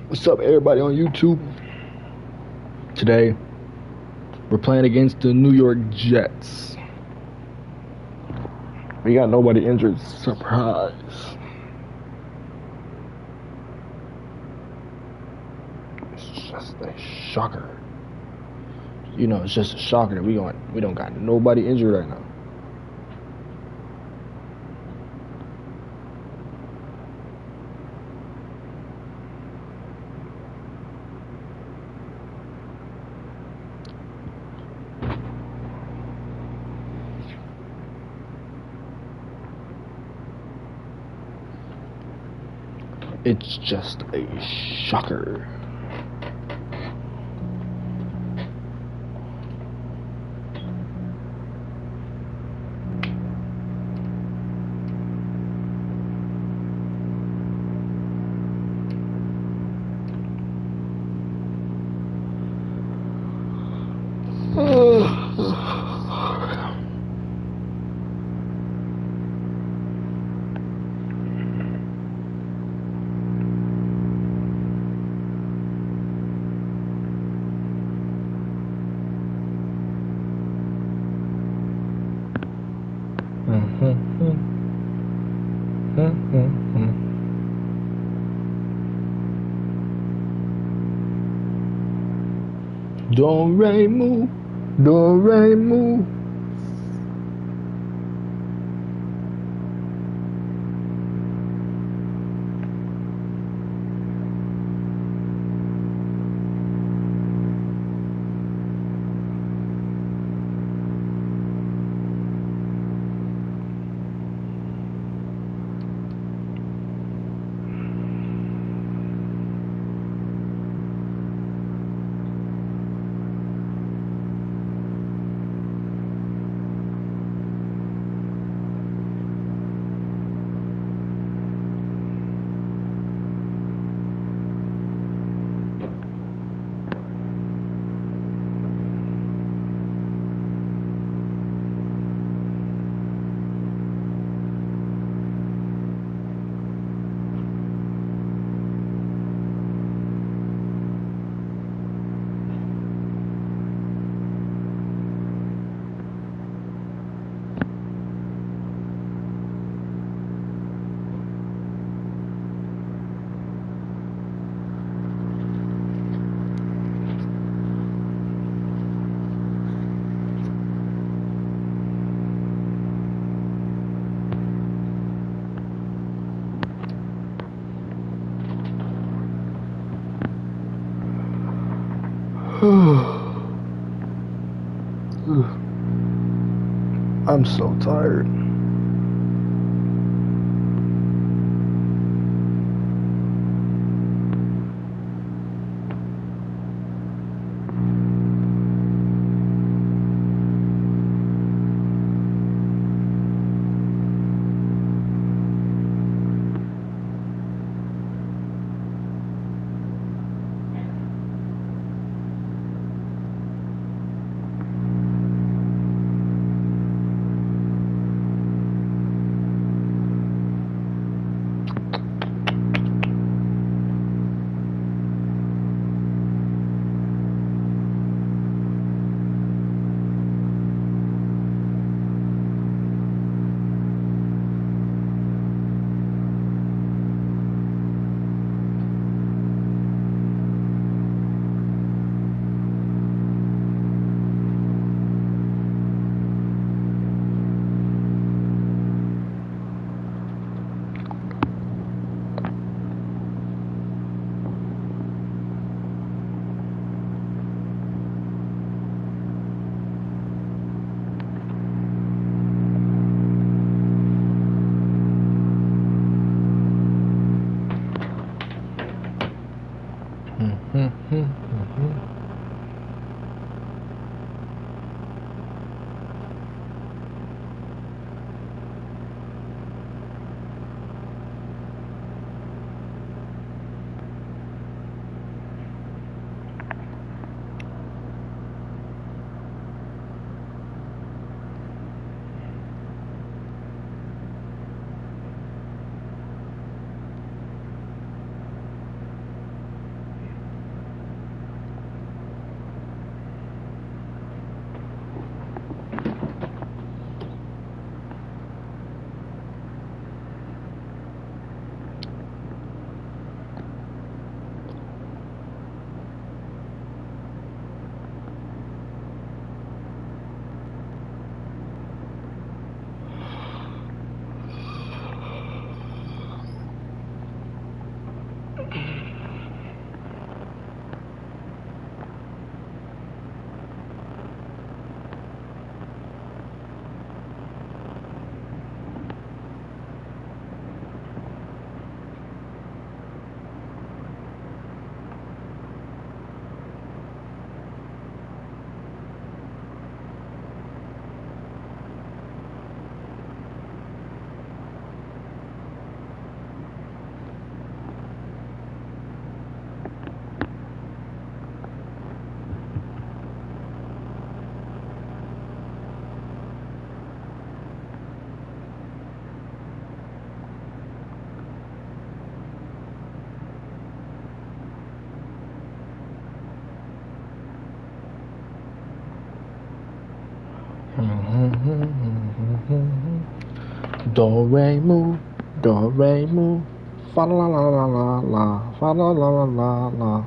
What's up, everybody on YouTube? Today, we're playing against the New York Jets. We got nobody injured. Surprise. It's just a shocker. You know, it's just a shocker that we don't got nobody injured right now. It's just a shocker. Do re mu, do re mu. I'm so tired. Do re mu, fa la la la la la, fa la la la la la.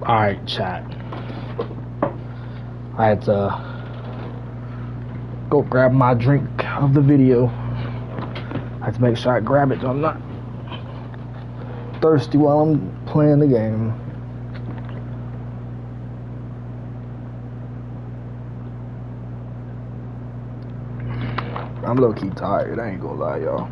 Alright, chat. I had to go grab my drink of the video. I had to make sure I grab it so I'm not thirsty while I'm playing the game. I'm low-key tired, I ain't gonna lie, y'all.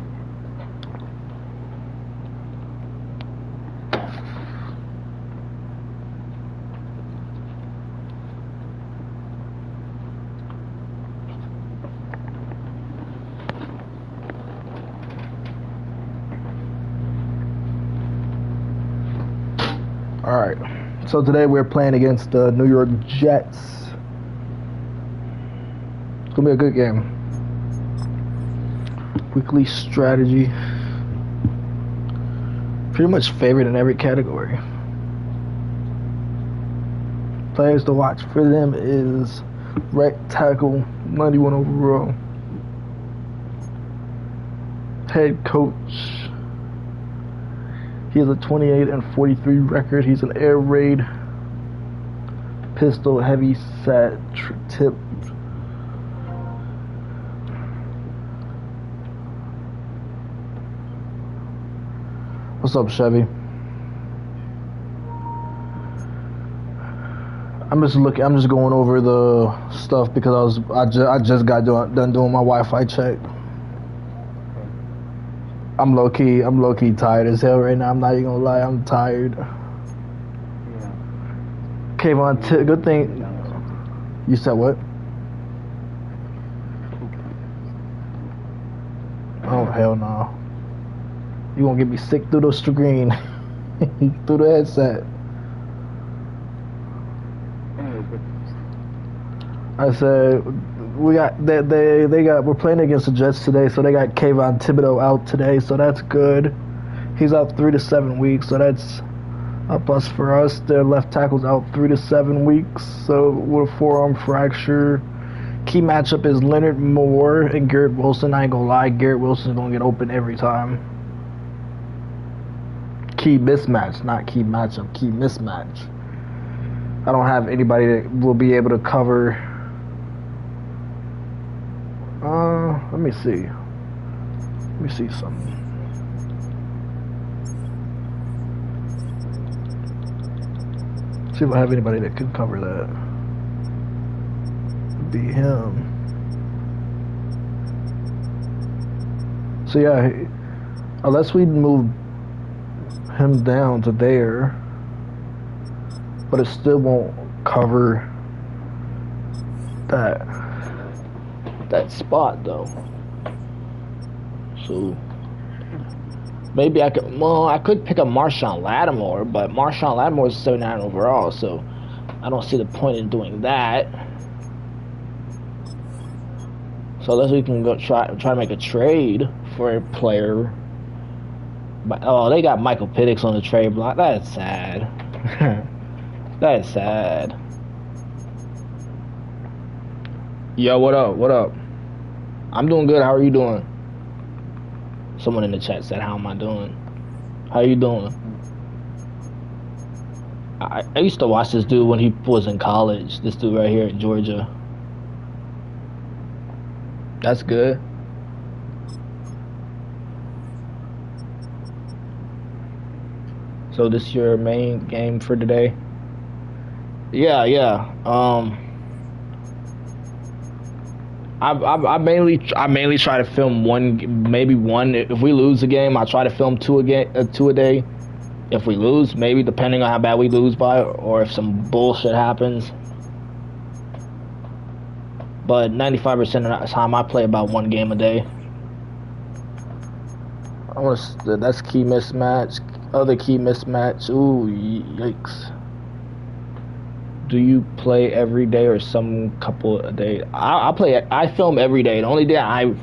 Alright, so today we're playing against the New York Jets. It's gonna be a good game. Weekly strategy. Pretty much favorite in every category. Players to watch for them is right tackle, 91 overall. Head coach. He has a 28-43 record. He's an air raid, pistol, heavy set, tip. What's up, Chevy? I'm just going over the stuff because I just got done doing my Wi-Fi check. I'm low key tired as hell right now. I'm not even gonna lie, I'm tired. Yeah. Kayvon, good thing. You said what? Oh hell no! You gonna get me sick through the screen, through the headset. I said we got they got we're playing against the Jets today, so they got Kayvon Thibodeau out today, so that's good. He's out 3 to 7 weeks, so that's a plus for us. Their left tackle's out 3 to 7 weeks, so with a forearm fracture. Key matchup is Leonard Moore and Garrett Wilson. I ain't gonna lie, Garrett Wilson's gonna get open every time. Key mismatch, not key matchup, key mismatch. I don't have anybody that will be able to cover. Let me see. Let me see something. See if I have anybody that could cover that. It'd be him. So yeah, unless we move him down to there, but it still won't cover that spot though. So maybe I could pick up Marshawn Lattimore, but Marshawn Lattimore is 79 overall, so I don't see the point in doing that. So unless we can go try to make a trade for a player. But oh, they got Michael Penix on the trade block. That is sad. That is sad. Yo, what up? What up? I'm doing good. How are you doing? Someone in the chat said, "How am I doing?" How you doing? I used to watch this dude when he was in college. This dude right here in Georgia. That's good. So this is your main game for today? Yeah. I mainly try to film maybe one. If we lose a game, I try to film two a day. If we lose, maybe depending on how bad we lose by, or if some bullshit happens. But 95% of the time, I play about one game a day. That's key mismatch. Other key mismatch. Ooh, yikes. Do you play every day or some couple a day? I film every day. The only day I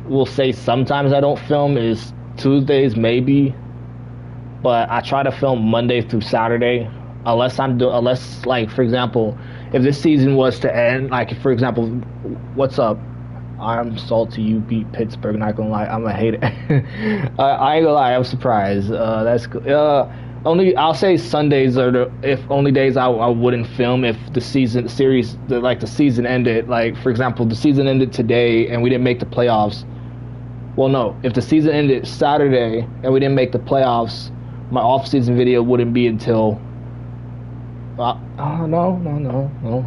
will say sometimes I don't film is Tuesdays, maybe. But I try to film Monday through Saturday, unless like, for example, if this season was to end, like, for example, what's up? I'm salty you beat Pittsburgh. Not gonna lie, I'm gonna hate it. I ain't gonna lie, I'm surprised. That's only I'll say Sundays are the only days I wouldn't film if the season ended. Like, for example, the season ended today and we didn't make the playoffs. Well, no, if the season ended Saturday and we didn't make the playoffs, my off-season video wouldn't be until. No.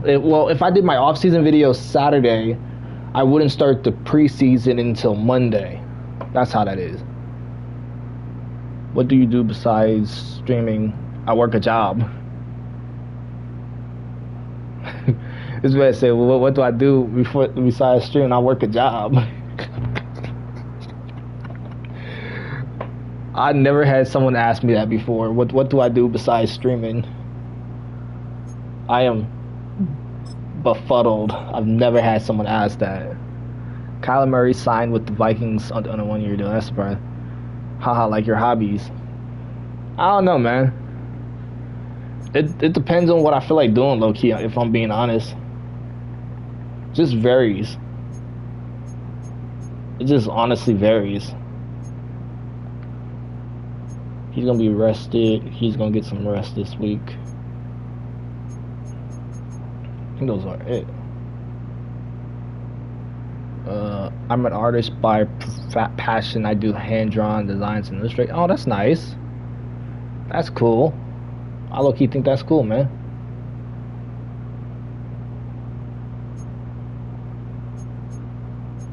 If I did my off-season video Saturday, I wouldn't start the preseason until Monday. That's how that is. What do you do besides streaming? I work a job. This man said, well, what do I do besides streaming? I work a job. I never had someone ask me that before. What do I do besides streaming? I am befuddled. I've never had someone ask that. Kyler Murray signed with the Vikings on a 1-year deal. That's surprising. Haha, like your hobbies. I don't know, man. It depends on what I feel like doing, low-key, if I'm being honest. Just varies. It just honestly varies. He's gonna be rested. He's gonna get some rest this week. I think those are it. I'm an artist by passion. I do hand-drawn designs and illustrate. Oh, that's nice. That's cool. I low-key think that's cool, man.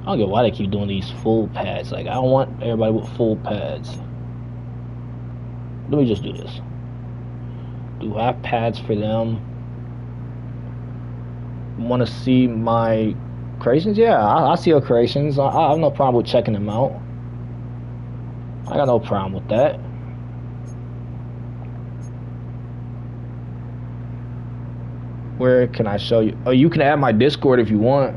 I don't get why they keep doing these full pads. Like, I don't want everybody with full pads. Let me just do this. Do I have pads for them? Want to see my creations? Yeah, I see your creations. I have no problem with checking them out. I got no problem with that. Where can I show you? Oh, you can add my Discord if you want.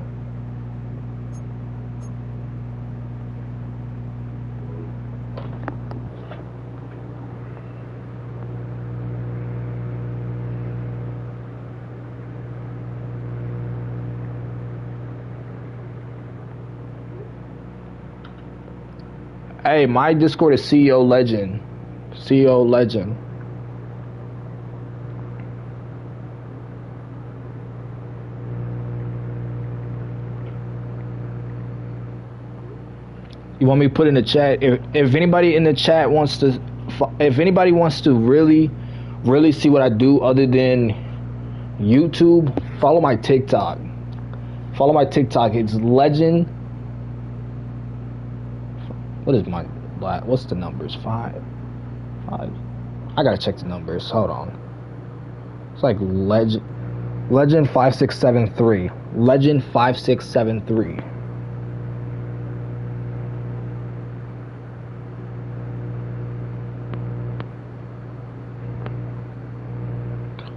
Hey, my Discord is CEO Legend. CEO Legend. You want me to put in the chat? If anybody in the chat wants to, if anybody wants to really see what I do other than YouTube, follow my TikTok. Follow my TikTok. It's Legend. What is my? What's the numbers? Five. I gotta check the numbers. Hold on. It's like Legend 5673. Legend 5673.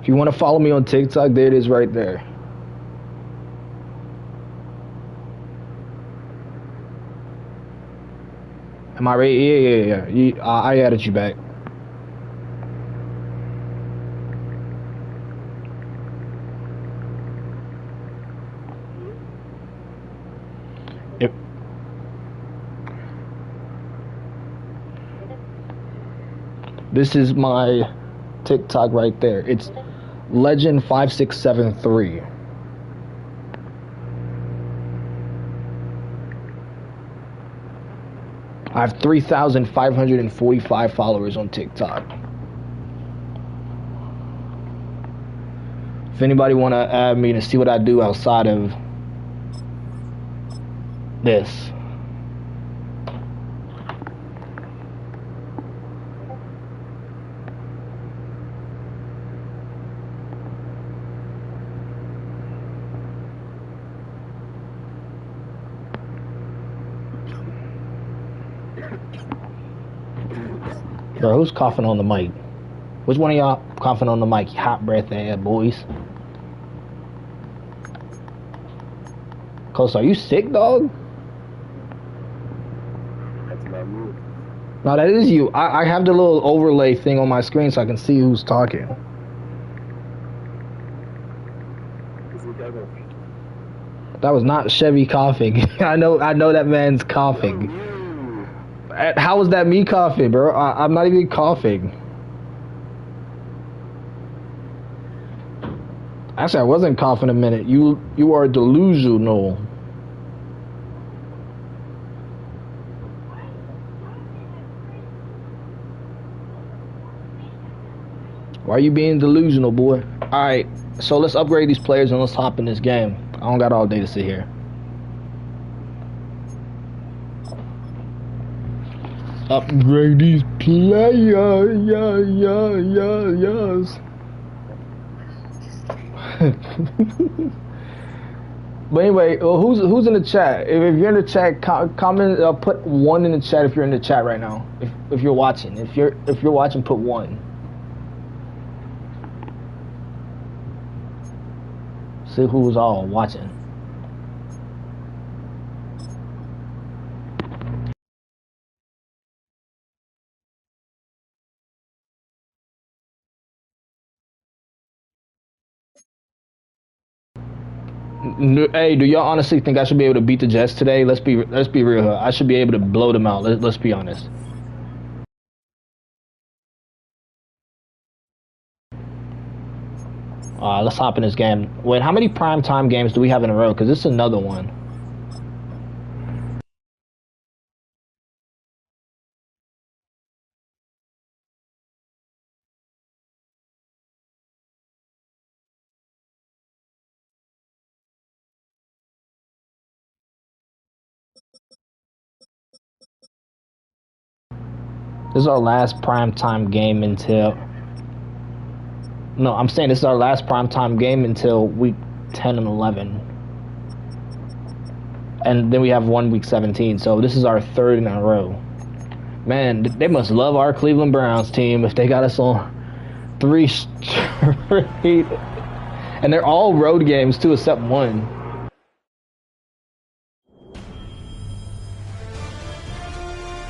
If you want to follow me on TikTok, there it is right there. Am I right? Yeah. I added you back. Yep. This is my TikTok right there. It's Legend 5673. I have 3,545 followers on TikTok. If anybody want to add me to see what I do outside of this. Bro, who's coughing on the mic? Which one of y'all coughing on the mic? Hot breath ass boys. Close, are you sick, dog? That's not me. No, that is you. I have the little overlay thing on my screen so I can see who's talking. That was not Chevy coughing. I know that man's coughing. How was that me coughing, bro? I'm not even coughing. Actually, I wasn't coughing a minute. You are delusional. Why are you being delusional, boy? Alright, so let's upgrade these players and let's hop in this game. I don't got all day to sit here. Upgrade these players, yes. But anyway, who's in the chat? If you're in the chat, comment. Put 1 in the chat if you're in the chat right now. If you're watching, if you're watching, put 1. See who's all watching. Hey, do y'all honestly think I should be able to beat the Jets today? Let's be real here. I should be able to blow them out. Let's be honest. Let's hop in this game. Wait, how many primetime games do we have in a row? Because this is another one. This is our last primetime game until... No, I'm saying this is our last primetime game until week 10 and 11. And then we have week 17, so this is our 3rd in a row. Man, they must love our Cleveland Browns team if they got us on 3 straight. And they're all road games too, except one.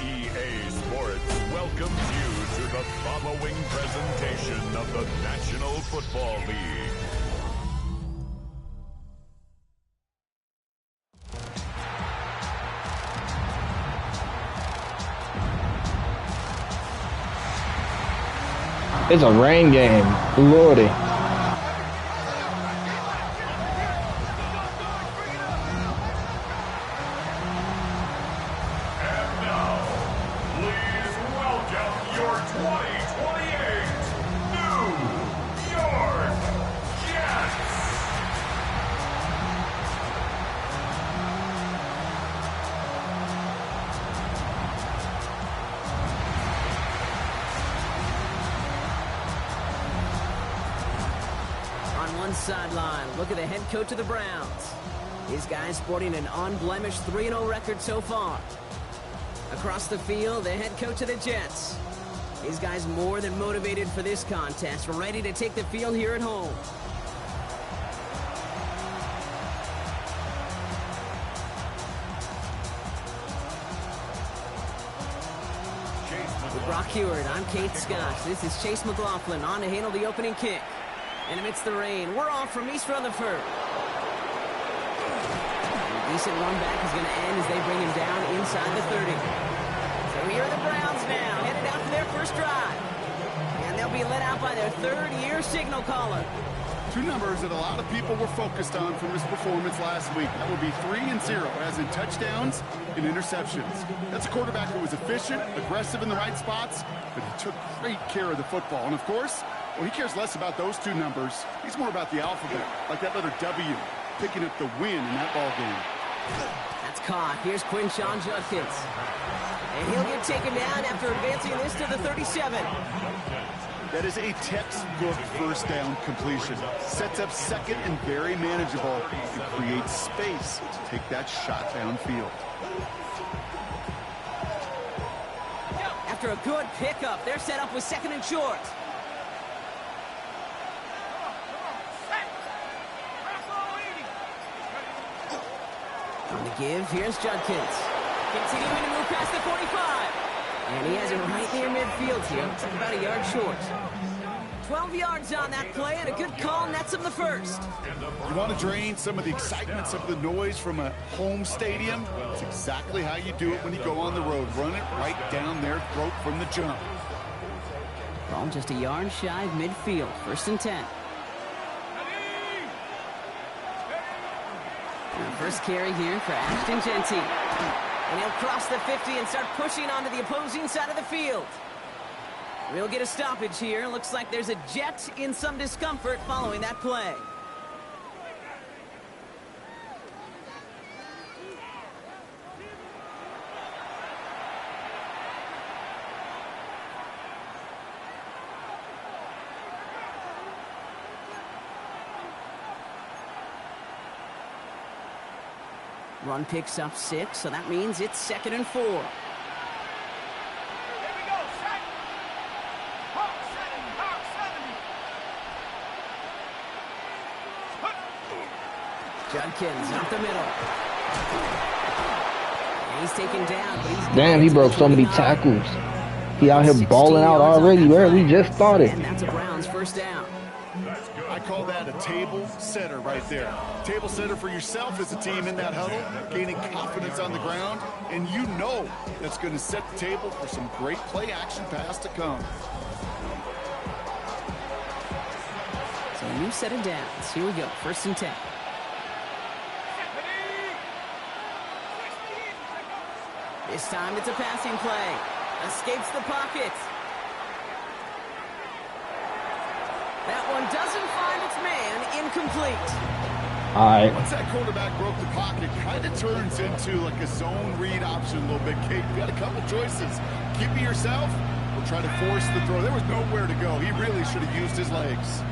EA Sports welcomes you to the following presentation of the National Football League. It's a rain game. Lordy. Sideline. Look at the head coach of the Browns. These guys sporting an unblemished 3-0 record so far. Across the field, the head coach of the Jets. These guys more than motivated for this contest, ready to take the field here at home. With Brock Heward, I'm Kate Scott. This is Chase McLaughlin on to handle the opening kick. And amidst the rain, we're off from East Rutherford. A decent run back is going to end as they bring him down inside the 30. So here are the Browns now, headed out for their first drive. And they'll be led out by their third-year signal caller. Two numbers that a lot of people were focused on from his performance last week. That would be 3 and 0, as in touchdowns and interceptions. That's a quarterback who was efficient, aggressive in the right spots, but he took great care of the football. And of course, well, he cares less about those two numbers. He's more about the alphabet, like that letter W, picking up the win in that ball game. That's caught. Here's Quinshawn Judkins. And he'll get taken down after advancing this to the 37. That is a textbook first down completion. Sets up second and very manageable. It creates space to take that shot downfield. After a good pickup, they're set up with second and short. On the give, here's Judkins. Continuing to move past the 45. And he has it right near midfield here. It's about a yard short. 12 yards on that play, and a good call nets him the first. You want to drain some of the excitement, some of the noise from a home stadium? It's exactly how you do it when you go on the road. Run it right down their throat from the jump. Ball just a yard shy of midfield. First and 10. First carry here for Ashton Genty. And he'll cross the 50 and start pushing onto the opposing side of the field. We'll get a stoppage here. Looks like there's a Jet in some discomfort following that play. Run picks up 6, so that means it's 2nd and 4. Judkins up the middle. And he's taken down, but he's damn, he broke so many tackles. He out here balling out already, where we just started. And that's a Browns first down. I call that a table setter right there. Table setter for yourself as a team in that huddle, gaining confidence on the ground, and you know that's going to set the table for some great play action pass to come. So a new set of downs. Here we go, 1st and 10. This time it's a passing play. Escapes the pocket. That one doesn't find its man. Incomplete. All right. Once that quarterback broke the pocket, kind of turns into like a zone read option a little bit, Kate. You got a couple choices. Keep it yourself or try to force the throw. There was nowhere to go. He really should have used his legs.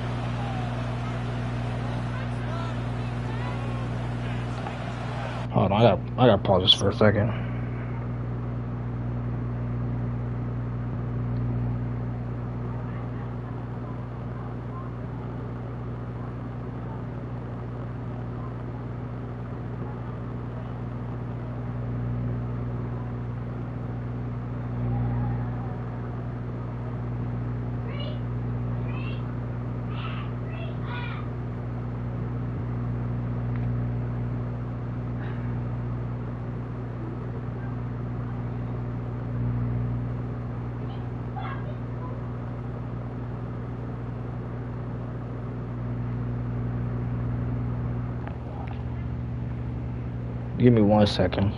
Hold on, I gotta pause this for a second. Give me 1 second.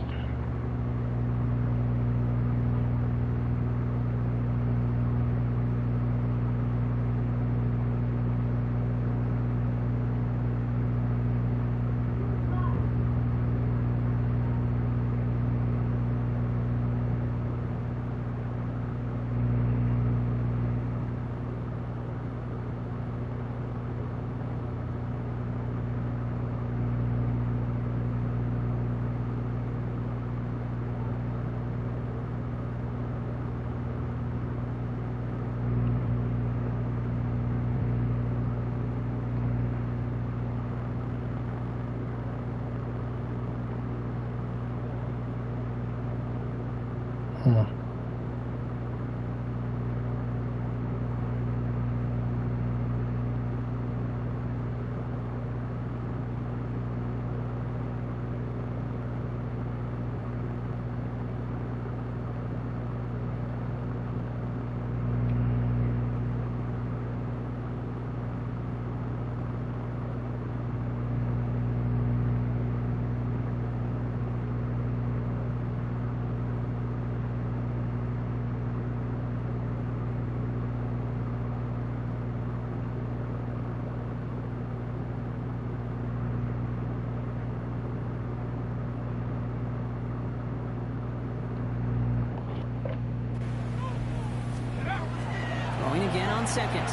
Again on second.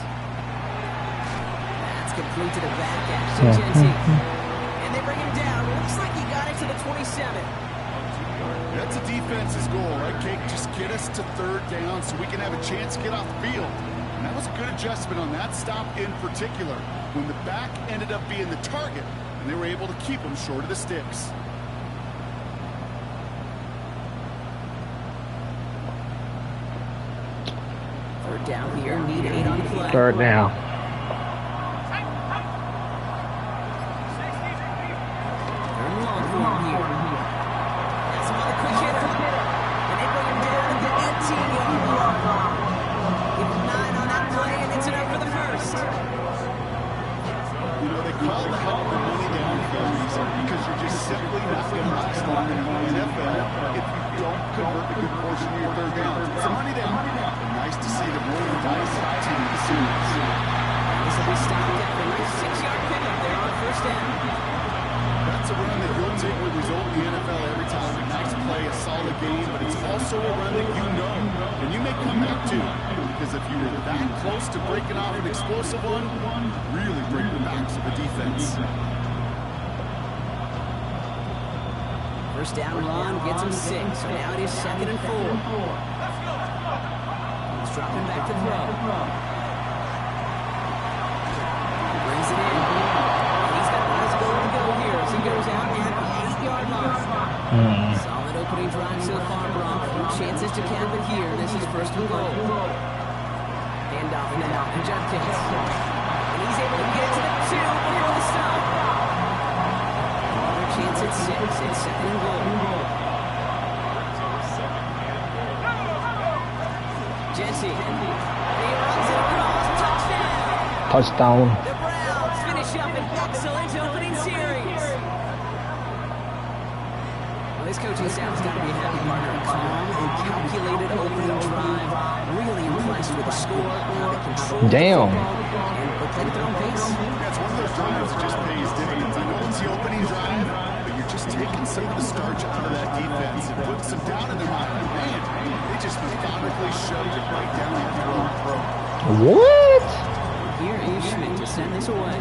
That's complete to the back action, Jensen. And they bring him down. Looks like he got it to the 27. That's a defense's goal, right, Kate? Just get us to third down so we can have a chance to get off the field. And that was a good adjustment on that stop in particular, when the back ended up being the target, and they were able to keep him short of the sticks. Third down here, need 8 on the play. Third down. Third and long for him here. That's another quick hitter. And they bring him down at the 18-yard line. Give him 9 on that play, and it's enough for the first. You know, they call the help the money down for a reason, because you're just simply not going to last long in the NFL if you don't convert a good portion of your third downs. It's a money down. Nice to see the roll the dice continue to see. This will be stopped at the 6-yard pickup there on first down. That's a run that you'll take with result in the NFL every time. A nice play, a solid game, but it's also a run that you know, and you may come back to, because if you were that close to breaking off an explosive one, really break the backs of the defense. First down run gets him 6, so now it is 2nd and 4. Dropping back to throw. Brings it in. He's got a nice goal to go here as he goes out at the 8-yard line. Solid opening drive so far, Brock. No chances to cap it here. This is first and goal. Hand off now to Judkins. And he's able to get to the 2 before the stop. Another chance at 6. It's 2nd and goal. Jesse, he runs it across, touchdown! Touchdown. The Browns finish up an excellent opening series. Well, this coaching staff's got to be a happy partner. Calm and calculated opening drive. Really impressed with the score, how they control Damn. the football, and they play at their own pace. Yeah, it's one of those drives that just pays dividends. I know it's the opening drive, but you're just taking some of the starch out of that defense and putting some doubt in their mind. Man, they just methodically shoved it right down your throat. What? Here is Schmidt to send this away.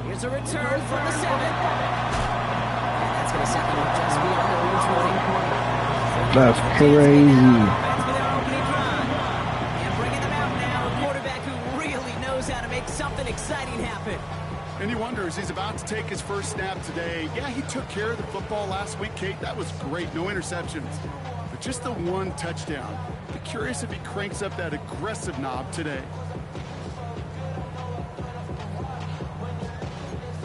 Here's a return from the 7. And that's going to set them up just beyond their own 20. That's crazy. That's for their opening drive. And bringing them out now, a quarterback who really knows how to make something exciting happen. And you wonder, as he's about to take his first snap today, yeah, he took care of the football last week, Kate. That was great. No interceptions. But just the one touchdown. Be curious if he cranks up that aggressive knob today.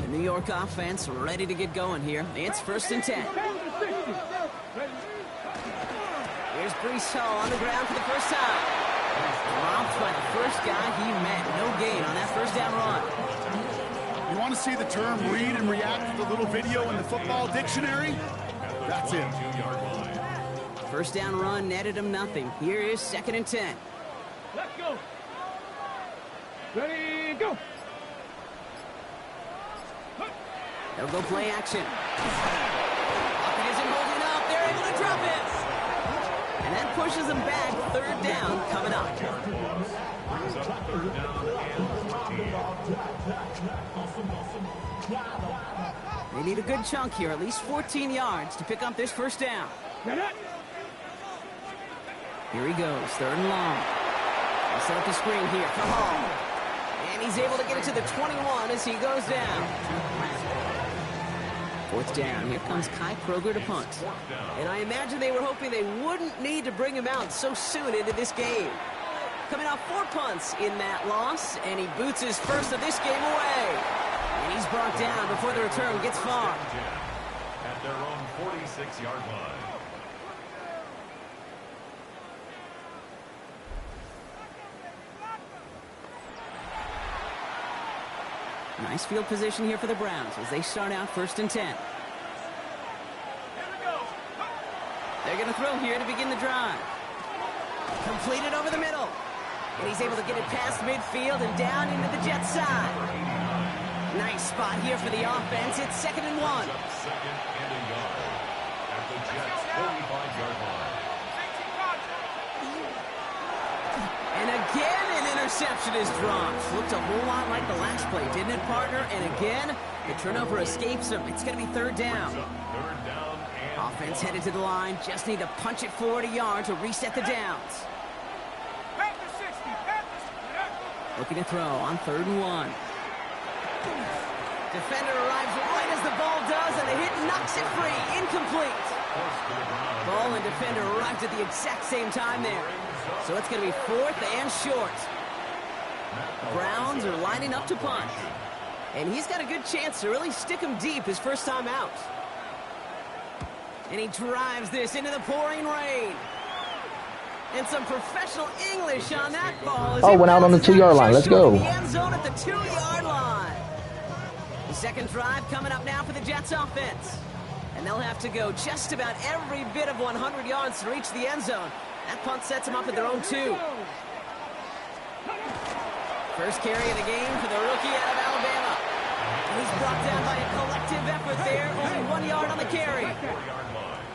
The New York offense ready to get going here. It's 1st and 10. Here's Breece Hall on the ground for the first time. Dropped by the first guy he met. No gain on that first down run. You want to see the term read and react with a little video in the football dictionary? That's it. First down run netted him nothing. Here is 2nd and 10. Let's go. Ready, go. They'll go play action. Pocket isn't holding up. They're able to drop it. And that pushes them back. 3rd down coming up. They need a good chunk here, at least 14 yards to pick up this 1st down. Here he goes, 3rd and long. He'll set up the screen here for Hall. And he's able to get it to the 21 as he goes down. 4th down. Here comes Kai Kroger to punt. And I imagine they were hoping they wouldn't need to bring him out so soon into this game. Coming off 4 punts in that loss, and he boots his first of this game away. And he's brought down before the return gets far. At their own 46-yard line. Nice field position here for the Browns as they start out 1st and 10. They're going to throw here to begin the drive. Completed over the middle. And he's able to get it past midfield and down into the Jets side. Nice spot here for the offense. It's 2nd and 1. 2nd and a yard. At the Jets' 45-yard line. And again, an interception is dropped. Looked a whole lot like the last play, didn't it, partner? And again, the turnover escapes him. It's going to be 3rd down. 3rd down and Offense headed to the line. Just need to punch it forward a yard to reset the downs. Looking to throw on 3rd and 1. Defender arrives right as the ball does, and the hit knocks it free. Incomplete. Ball and defender arrived at the exact same time there. So it's going to be 4th and short. The Browns are lining up to punt. And he's got a good chance to really stick him deep his first time out. And he drives this into the pouring rain. And some professional English on that ball. Oh, went out on the 2-yard line. Let's go. The end zone at the 2-yard line. The second drive coming up now for the Jets offense. And they'll have to go just about every bit of 100 yards to reach the end zone. That punt sets them up at their own 2. First carry of the game for the rookie out of Alabama. And he's brought down by a collective effort there. Only 1 yard on the carry.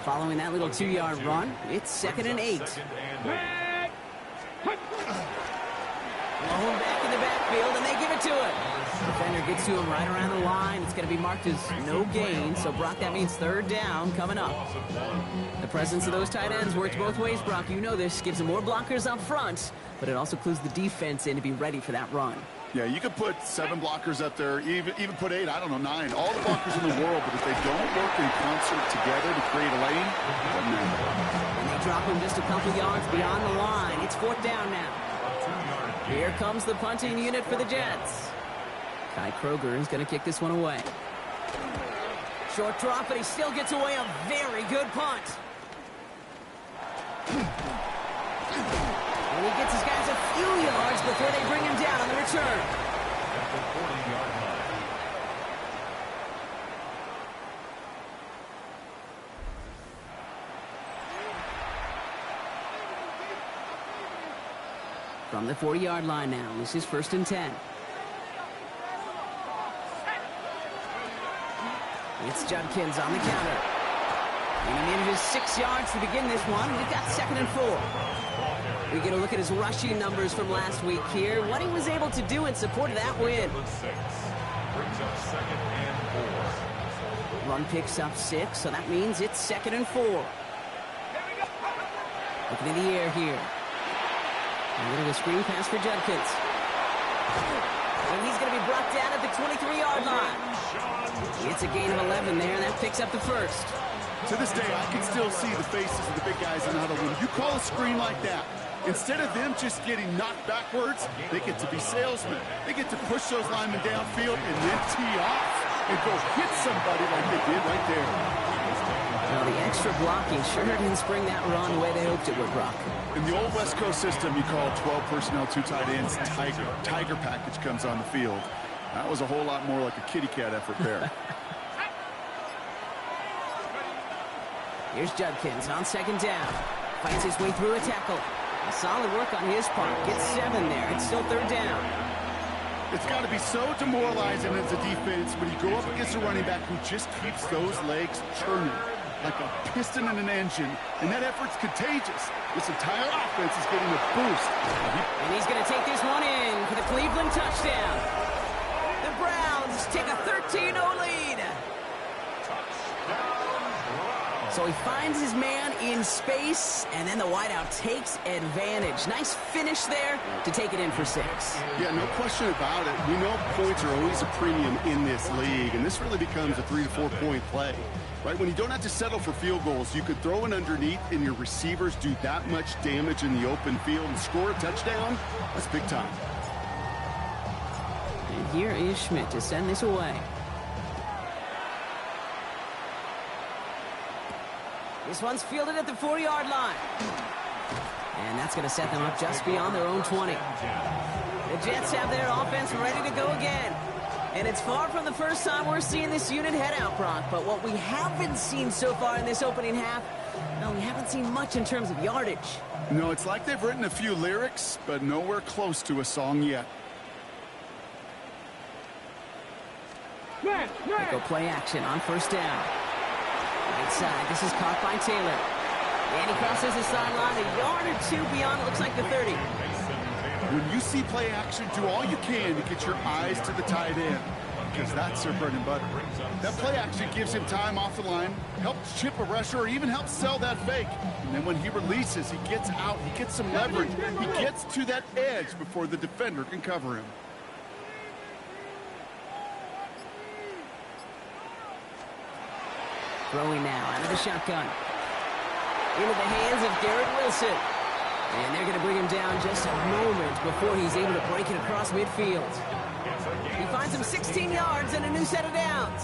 Following that little 2-yard run, it's 2nd and 8. Blown back in the backfield, and they give it to him. Defender gets to him right around the line. It's going to be marked as no gain, so Brock, that means 3rd down coming up. The presence of those tight ends works both ways, Brock. You know this. Gives them more blockers up front, but it also clues the defense in to be ready for that run. Yeah, you could put 7 blockers up there, even put 8, I don't know, 9. All the blockers in the world, but if they don't work in concert together to create a lane, and they drop him just a couple yards beyond the line. It's 4th down now. Here comes the punting unit for the Jets. Kai Kroger is going to kick this one away. Short drop, but he still gets away a very good punt. And he gets his guys a few yards before they bring him down on the return. at the 40-yard line. From the 40-yard line now, this is 1st and 10. It's Judkins on the counter. And he manages 6 yards to begin this one. We've got 2nd and 4. We get a look at his rushing numbers from last week here. What he was able to do in support of that win. Brings up 2nd and 4. Run picks up 6, so that means it's 2nd and 4. Looking in the air here. A little of a screen pass for Judkins. And he's going to be brought down at the 23-yard line. It's a gain of 11 there, and that picks up the first. To this day, I can still see the faces of the big guys in the huddle. When you call a screen like that, instead of them just getting knocked backwards, they get to be salesmen. They get to push those linemen downfield and then tee off and go hit somebody like they did right there. Well, the extra blocking sure didn't spring that run the way they hoped it would, Brock. In the old West Coast system, you call 12 personnel, 2 tight ends, Tiger. Tiger package comes on the field. That was a whole lot more like a kitty cat effort there. Here's Judkins on second down. Fights his way through a tackle. Solid work on his part. Gets 7 there. It's still third down. It's got to be so demoralizing as a defense when you go up against a running back who just keeps those legs churning like a piston in an engine, and that effort's contagious. This entire offense is getting a boost. And he's going to take this one in for the Cleveland touchdown. The Browns take a 13-0 lead. So he finds his man in space, and then the wideout takes advantage. Nice finish there to take it in for 6. Yeah, no question about it. We know points are always a premium in this league, and this really becomes a 3 to 4 point play. Right, when you don't have to settle for field goals, you could throw it underneath and your receivers do that much damage in the open field and score a touchdown. That's big time. And here is Schmidt to send this away. This one's fielded at the 4-yard line. And that's going to set them up just beyond their own 20. The Jets have their offense ready to go again. And it's far from the first time we're seeing this unit head out, Brock. But what we haven't seen so far in this opening half, no, we haven't seen much in terms of yardage. No, it's like they've written a few lyrics, but nowhere close to a song yet. They go play action on first down. Right side, this is caught by Taylor. And he crosses the sideline a yard or two beyond, it looks like the 30. When you see play action, do all you can to get your eyes to the tight end, because that's their bread and butter. That play action gives him time off the line, helps chip a rusher, or even helps sell that fake. And then when he releases, he gets out, he gets some leverage. He gets to that edge before the defender can cover him. Throwing now out of the shotgun. Into the hands of Garrett Wilson. And they're going to bring him down just a moment before he's able to break it across midfield. He finds him 16 yards and a new set of downs.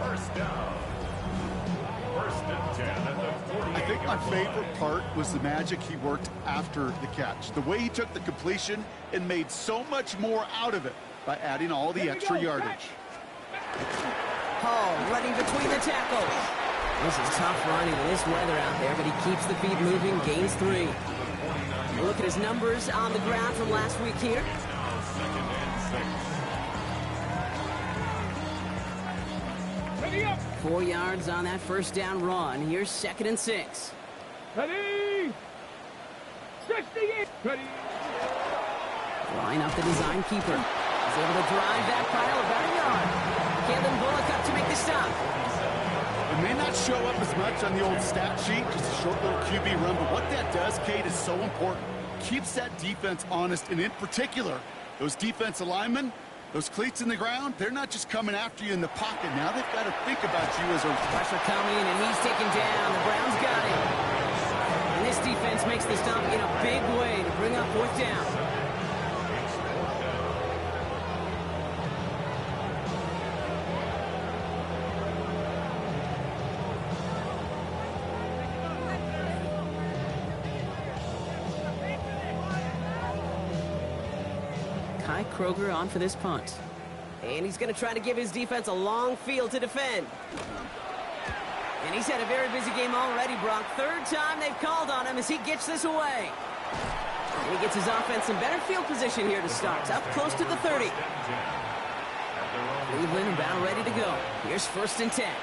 First down. First and 10 at the 48. I think my favorite part was the magic he worked after the catch. The way he took the completion and made so much more out of it by adding all the extra yardage. Hall running between the tackles. This is tough running in this weather out there, but he keeps the feet moving, gains 3. We'll look at his numbers on the ground from last week here. 4 yards on that first down run. Here's 2nd and 6. Ready? 68. Ready? Line up the design keeper. He's able to drive that pile about a yard. Kalen Bullock up to make the stop. It may not show up as much on the old stat sheet, just a short little QB run, but what that does, Kate, is so important. Keeps that defense honest, and in particular, those defensive linemen, those cleats in the ground, they're not just coming after you in the pocket. Now they've got to think about you as a... Pressure coming, and he's taken down. The Browns got him. And this defense makes the stop in a big way to bring up 4th down. Kroger on for this punt. And he's going to try to give his defense a long field to defend. And he's had a very busy game already, Brock. 3rd time they've called on him as he gets this away. And he gets his offense in better field position here to start. Up close to the 30. Cleveland about ready to go. Here's 1st and 10.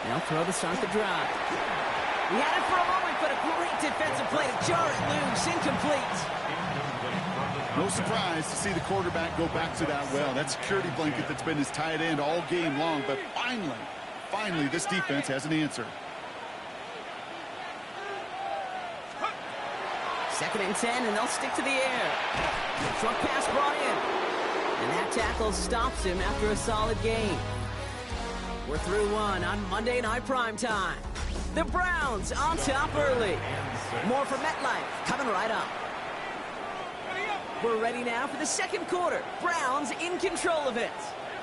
They'll throw to start the drive. He had it for a moment, but a great defensive play to jar it loose. Incomplete. No surprise to see the quarterback go back to that well. That security blanket that's been his tight end all game long, but finally, this defense has an answer. 2nd and 10, and they'll stick to the air. Short pass brought in. And that tackle stops him after a solid gain. We're through one on Monday Night Primetime. The Browns on top early. More from MetLife coming right up. We're ready now for the 2nd quarter. Browns in control of it.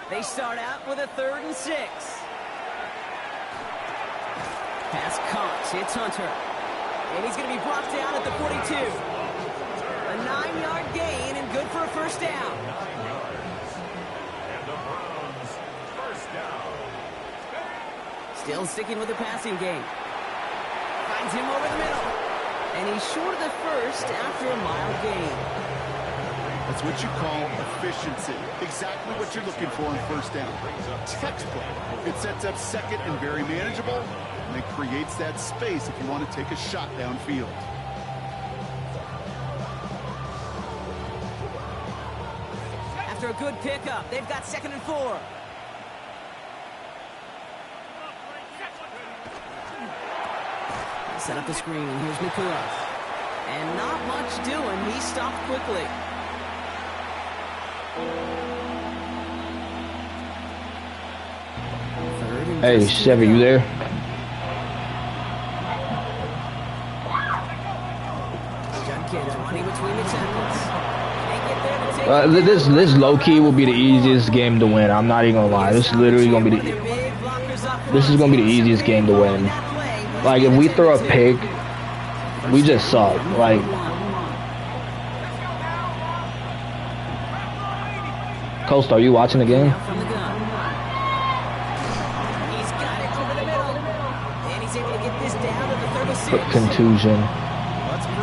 They start out with a 3rd and 6. Pass caught. It's Hunter. And he's going to be brought down at the 42. for a first down. 9 yards. And the Browns, first down. Still sticking with the passing game. Finds him over the middle. And he's short of the first after a mile gain. That's what you call efficiency. Exactly what you're looking for on first down. Textbook. It sets up second and very manageable, and it creates that space if you want to take a shot downfield. After a good pickup, they've got 2nd and 4. Set up the screen, and here's Nakua. And not much doing. He stopped quickly. Hey, Chevy, you there? Judkins running between the tackles. Can't get there to take This low key will be the easiest game to win. I'm not even gonna lie. This is literally gonna be the. This is gonna be the easiest game to win. Like if we throw a pick, we just suck. Like. Coast, are you watching the game? from the gun. He's got it over the middle. And he's able to get this down to the 36. Foot contusion.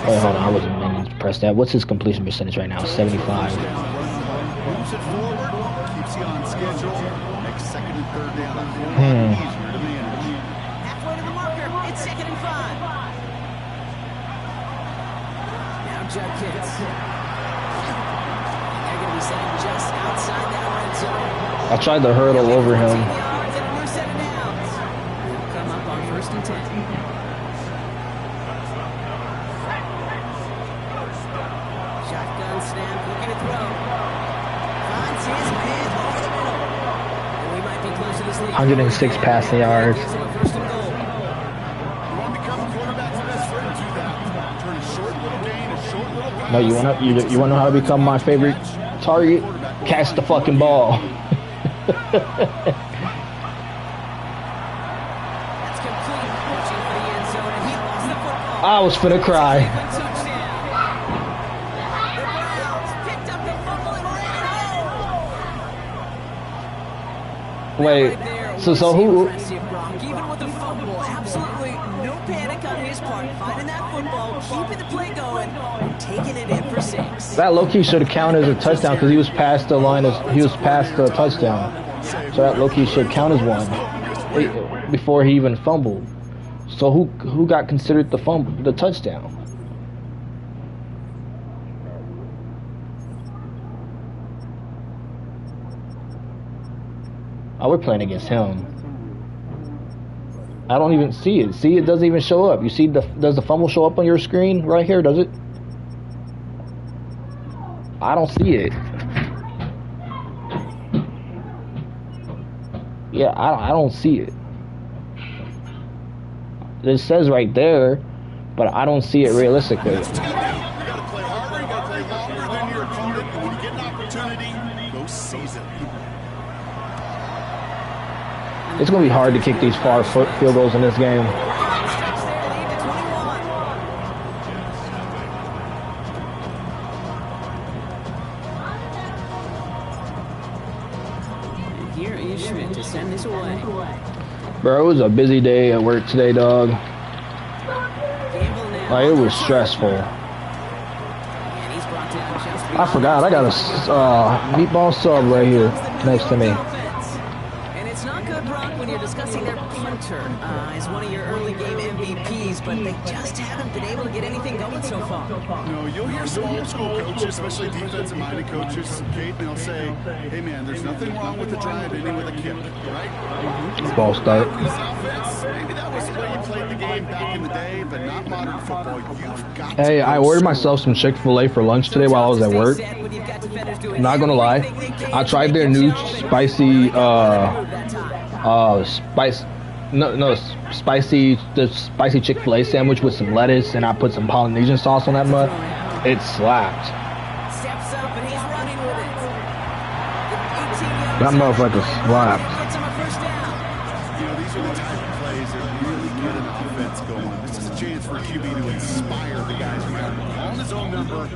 Wait, hold on. I wasn't meaning to press that. What's his completion percentage right now? 75. Moves it forward, keeps you on schedule, makes second and third down a whole lot easier to manage. Halfway to the marker. It's 2nd and 5. Now Judkins. And they're going to be setting just outside that red zone. I tried to hurdle over him. 14 yards and a new set of downs. They'll come up on 1st and 10. Shotgun snap, looking to throw. Finds his man over the middle. And we might be close to this lead. 106 passing yards. Gives him a 1st and goal. You want to become a quarterback's best friend, do that. Turn a short little gain, a short little pass. No, you wanna know how to become my favorite target? Catch the fucking ball. That's complete. Reaching for the end zone, and he lost the football. I was finna cry. Touchdown. The Browns picked up the fumble and ran home. Wait, Right there so was who? impressive, Gronk. Even with the fumble, absolutely no panic on his part. Finding that football, keeping the play going, and taking it in for 6. That low key should have counted as a touchdown because he was past the line of he was past the touchdown. So that low key should count as one before he even fumbled. So who got considered the touchdown? Oh, we're playing against him. I don't even see it. See, it doesn't even show up. You see does the fumble show up on your screen right here? Does it? I don't see it. Yeah, I don't see it. It says right there, but I don't see it realistically. You got to play harder, you got to play longer than your opponent, and when you get an opportunity, go seize it. It's going to be hard to kick these far field goals in this game. Stops there to lead to 21. And here is Schmidt to send this away. Bro, it was a busy day at work today, dog. Gamble now. Like, it was stressful. And he's brought down just I forgot, I got a meatball sub right here next to me. And it's not good, Brock, when you're discussing their punter as one of your early game MVPs, but they just haven't been able to get anything going so far. No, you'll hear some old school coaches, especially defensive-minded coaches, Kate, and they'll say, hey, man, there's nothing wrong with the drive ending with a kick, right? Ball start. This offense, maybe that was the way you played the game back in the day, but not modern football. You've got Hey, I ordered myself some Chick-fil-A for lunch today while I was at work. I'm not gonna lie, I tried their new spicy, the spicy Chick-fil-A sandwich with some lettuce, and I put some Polynesian sauce on that mud. It slapped. Steps up and he's running with it. That motherfucker slapped. Gets him a first down. You know, these are the type of plays that really get an offense going. This is a chance for a QB to inspire the guys around him. Calling his his own number,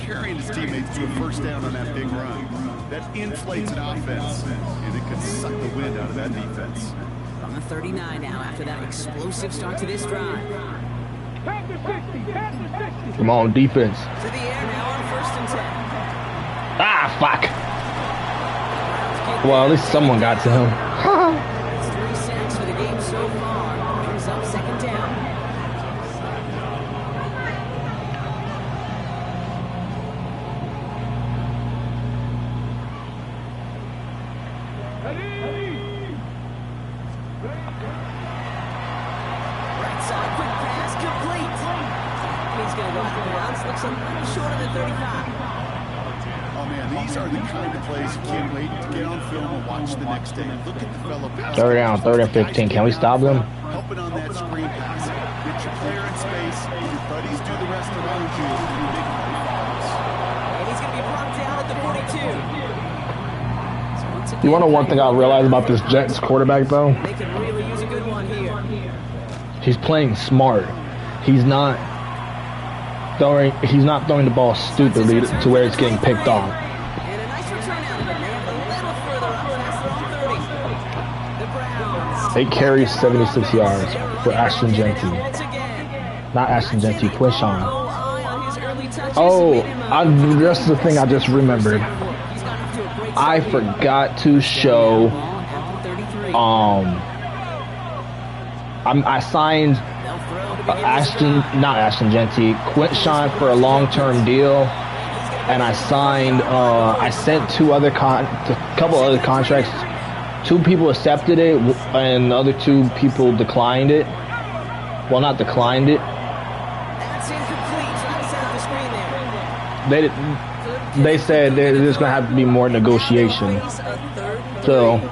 carrying his teammates to a first down on that big run. That inflates an offense, and it can suck the wind out of that defense. On the 39 now after that explosive start to this drive. Pass to 60. Pass to 60. Come on, defense. To the air now on 1st and 10. Ah, fuck. Well, at least someone got to him. It's 3 sacks for the game so far. Brings up 2nd down. Right side, quick pass, complete. He's going to go out of bounds. Looks a little short of the 35. Oh, man, these are the kind of plays you can't wait to get on film and watch the next day. Look at the fellow pass. 3rd down, 3rd and 15. Can we stop them? Helping on that screen pass. Get your player in space, and your buddies do the rest around you, and you make money follows. And he's going to be brought down at the 42. So once again, You want to know one thing I realized about this Jets quarterback, though? they could really use a good one here. He's playing smart. He's not throwing the ball stupidly to where it's getting picked off. And a nice return out of it, man. A little further up past their own 30. The Browns. 8 carries, 76 yards for Ashton Genty. Once again. Not Ashton Genty, Quinshawn. No eye on his early touches. Oh, that's the thing I just remembered. He's got off to a great I start here. forgot to show. At the 33. I signed They'll throw to begin this not Ashton Genty, Quinshawn for a long-term deal, and I signed. I sent a couple other contracts. 2 people accepted it, and the other 2 people declined it. Well, not declined it. That's incomplete. Trying to set up the screen there. They said there's gonna have to be more negotiation. Plays a 3rd and So 3.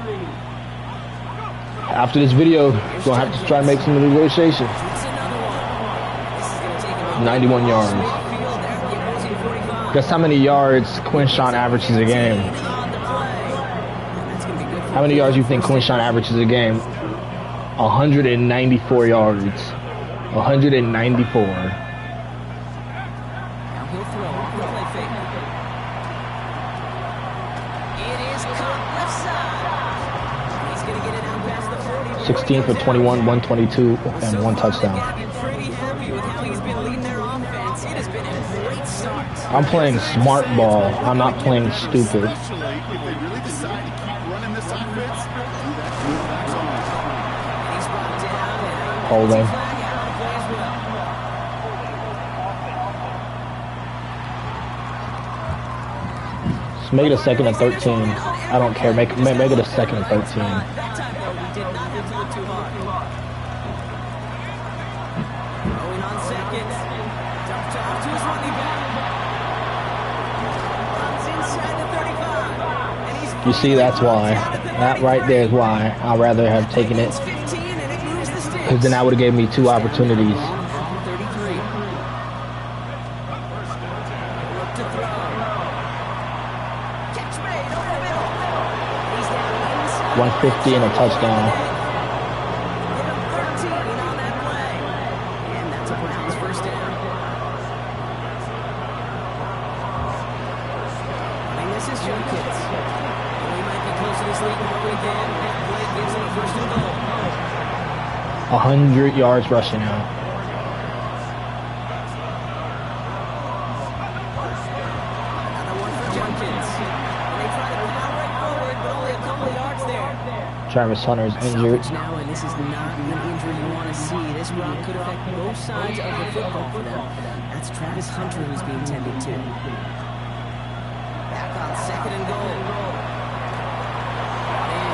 after this video, we're gonna have to try to make some negotiation. It's another one. This is going to take him 91 yards. field there at the opposing 45. Guess how many yards Quinshawn averages a game? On the play. That's going to be good for How many yards do you think Quinshawn averages a game? 194 yards. 194. Now he'll throw off the play fake. It is caught left side. He's going to get it out past the 40. 16 for 21, 122, and 1 touchdown. Got to be pretty happy with how he's been leading their offense. It has been a great start. I'm playing smart ball. I'm not playing stupid. Especially if they really decide to keep running this offense, do that quarterback's on. He's brought down and Holding. flag out on the play as well. Just make it a 2nd and 13. I don't care. Make it a 2nd and 13. That time, though, we did not have to look too hard. Going on 2nd. Dumps off to his running back. Runs inside the 35. And he's You see, that's why. That right there is why I'd rather have taken it. It's 15 and it moves the sticks. Because then that would have gave me 2 opportunities. On 33. Look to throw. Catch made over the middle. He's down inside. 150 and a touchdown. 13 on that play. And that's a Browns first down. Running this is Junkins. He might be close to this lead all weekend. That play gives him a first and goal. 100 yards rushing now. Another one for Junkins. And they try to power it forward, but only a couple of yards there. Travis Hunter's injured. Salvage now, and this is not an injury you want to see. This route could affect both sides of the football for them. That's Travis Hunter who's being tended to. Back on 2nd and goal. And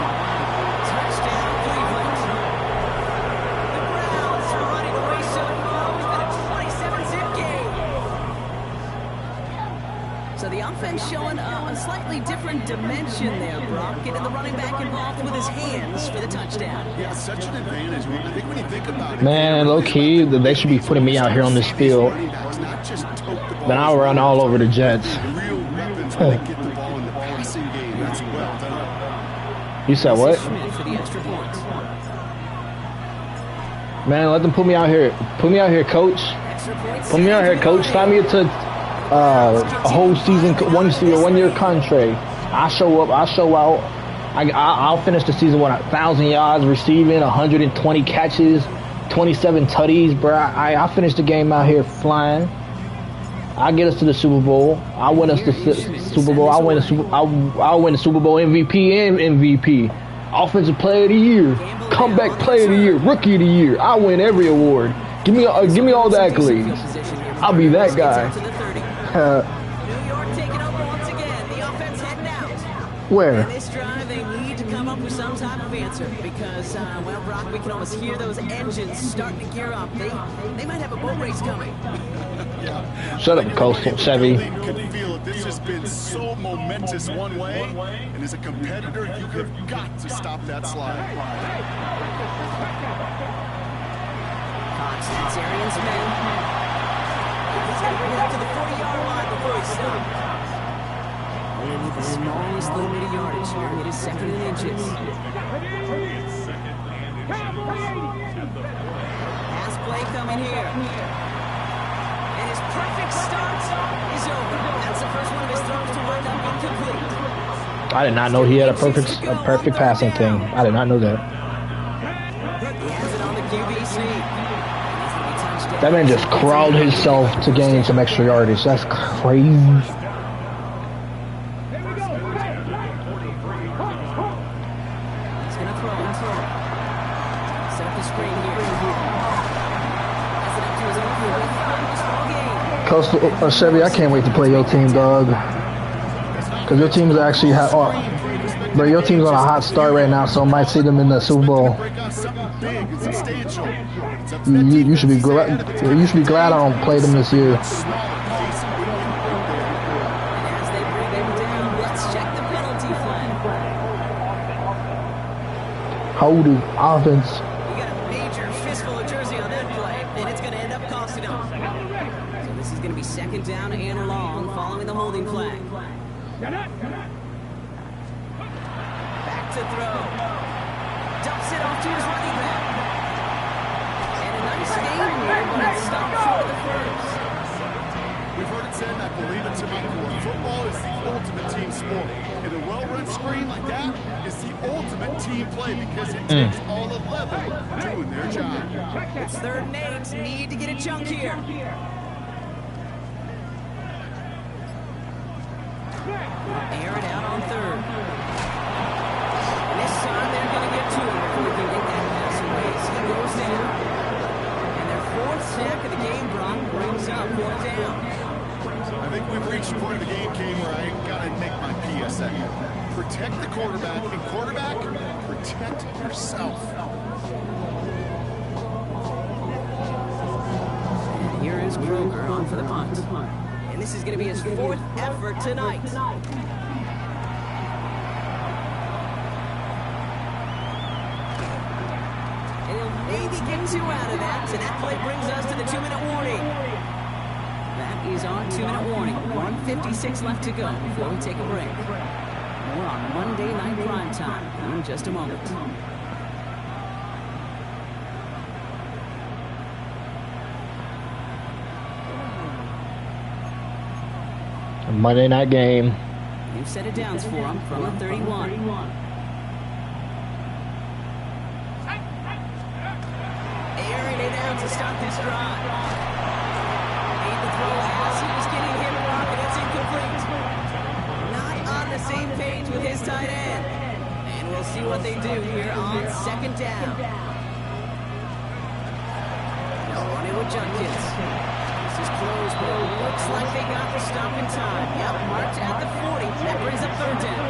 touchdown, Cleveland. The Browns are running away so far within a 27-zip game. So the offense showing a slightly different dimension there, Brock. Getting the running back involved with his hands for the touchdown. Yeah, such an advantage. I think when you think about it, Man, low key, they should be putting me out here on this field. running backs not just tote the ball. Then I'll run all over the Jets. Real weapons when they get the ball in the passing game. That's well done. You said what? Schmidt for the extra points. Man, let them put me out here. Put me out here, coach. Extra points. Put me out here, coach. Tie me to a whole season, 1 year contract. I show up, I show out. I'll finish the season with 1,000 yards receiving, 120 catches, 27 tutties, bro. I finished the game out here flying. I get us to the Super Bowl. I win us the Super Bowl. I win the Super Bowl MVP and MVP. Offensive Player of the Year, Comeback Player of the Year, Rookie of the Year. I win every award. Give me all the accolades. I'll be that guy. New York taking over once again. The offense heading out. Where? And this drive, they need to come up with some type of answer because, well, Brock, we can almost hear those engines starting to gear up. They might have a boat race coming. Yeah. Shut up, Coastal Chevy. Could feel it. This has been so momentous one way, and as a competitor, you have got to stop that slide. It's Arians' men. He's got to bring it up to the 40-yard line before he stops. They need the smallest little bit of yardage here. It is second in inches. Pass play coming here. And his perfect start is over. That's the first one of his throws to wind up incomplete. I did not know he had a perfect passing thing. I did not know that. He has it on the QB sneak. That man just crawled himself to gain some extra yardage. That's crazy. Coastal Chevy, I can't wait to play your team, dog. Cause your team's actually but your team's on a hot start right now, so I might see them in the Super Bowl. You should be glad. You should be glad I don't play them this year. Hold it, offense. You got a major fistful of jersey on that play, and it's going to end up costing him. So this is going to be second down and long, following the holding flag. Back to throw. Dumps it off to his running back. And a nice game here, but it's stopped short of the first. We've heard it said, and I believe it to my core. Football is the ultimate team sport. And a well-run screen like that is the ultimate team play because it takes all 11 doing their job. It's 3rd and 8. Need to get a chunk here. Air it out on 3rd. And this time they're going to get to him before they can get that pass away. So he goes down. And their 4th sack of the game, Brock, brings up 4th down. I think we've reached the point of the game, Kane, where I got to make my PSA. Protect the quarterback, and quarterback, protect yourself. And here is Kroger on for the punt. And this is going to be his 4th effort tonight. And he'll maybe get 2 out of that. And that play brings us to the 2-minute warning. That is our 2-minute warning. 1:56 left to go before we take a break. More on Monday Night Primetime in just a moment. A Monday night game. You've set it downs for him from the 31. Airing it out to start this drive. The throw as he was getting hit, Brock, and it's incomplete. Not on the same page with his tight end. And we'll see what they do here on 2nd down. No running with Junkins. This is close, but it looks like they got the stop in time. Yep, marked at the 40. That brings up 3rd down.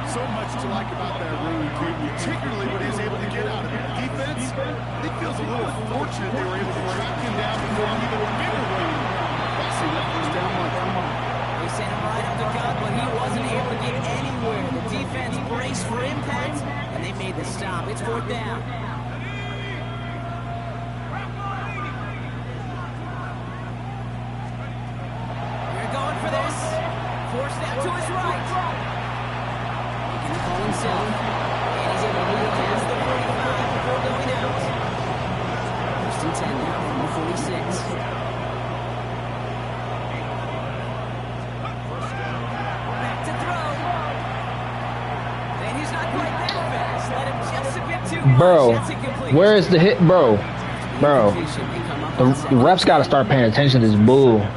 So much to like about that run, particularly what he was able to get out of it. Defense, I think feels a little fortunate they were able to track him down before he even made a run. Especially that 1st down mark. They sent him right up the gut, but he wasn't able to get anywhere. The defense braced for impact, and they made the stop. It's 4th down. They're going for this. Force that to his right. Making the call himself. And he's able to move past the 45 before going out. 1st and 10 now from the 46. Misled him just a bit too much. Bro, That's incomplete. where is the hit, bro? Bro, Incompletion. They come up the on second. refs got to start paying attention to this bull. To the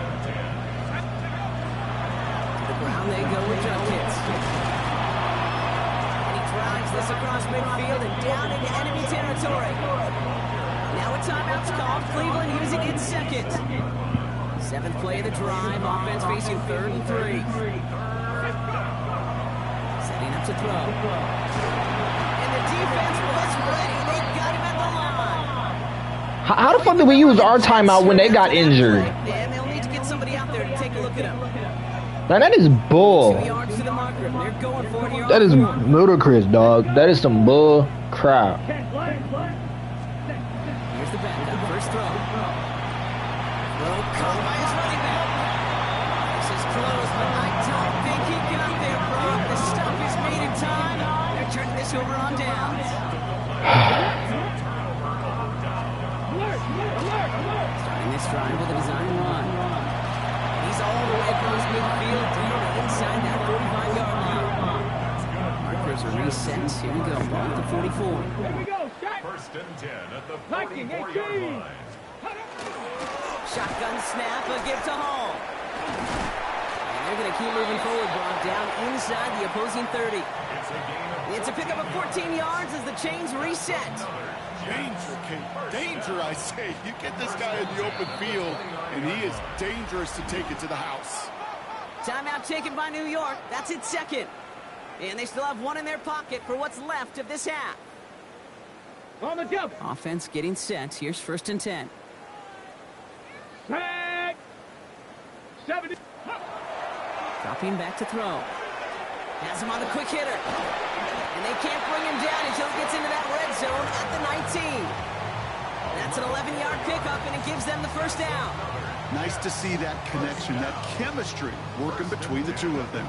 ground they go with jump kits. And he drives this across midfield and down into enemy territory. Now a timeout's called. Cleveland using its second. 7th play of the drive. Offense facing 3rd and 3. Setting up to throw. And the defense was ready. They got him at the line. How the fuck did we use our timeout when they got injured? And they'll need to get somebody out there to take a look at him. Man, that is bull. 2 yards to the marker. They're going for it here. That is ludicrous, dog. That is some bull crap. Here's the backup. First throw. Throw caught by his running back. This is close, but I don't think he got there, bro. The stop is made in time. They're turning this over on downs. Starting this drive with a design run. He's all the way across midfield down inside that 45-yard line. Markers are reset. Here we go. Ball at the 44. Here we go, shot. 1st and 10 at the Liking, 44-yard 18. line. Shotgun snap, a give to Hall. And they're going to keep moving forward, Brock, down inside the opposing 30. It's a pickup of 14 yards as the chains reset. Danger, Kate. Danger, I say. You get this guy in the open field, and he is dangerous to take it to the house. Timeout taken by New York. That's its second. And they still have one in their pocket for what's left of this half. On the jump. Offense getting set. Here's 1st and 10. Tag. 70. Dropping back to throw. Has him on the quick hitter. And they can't bring him down until he gets into that red zone at the 19. That's an 11-yard pickup, and it gives them the first down. Nice to see that connection, that chemistry working between the two of them.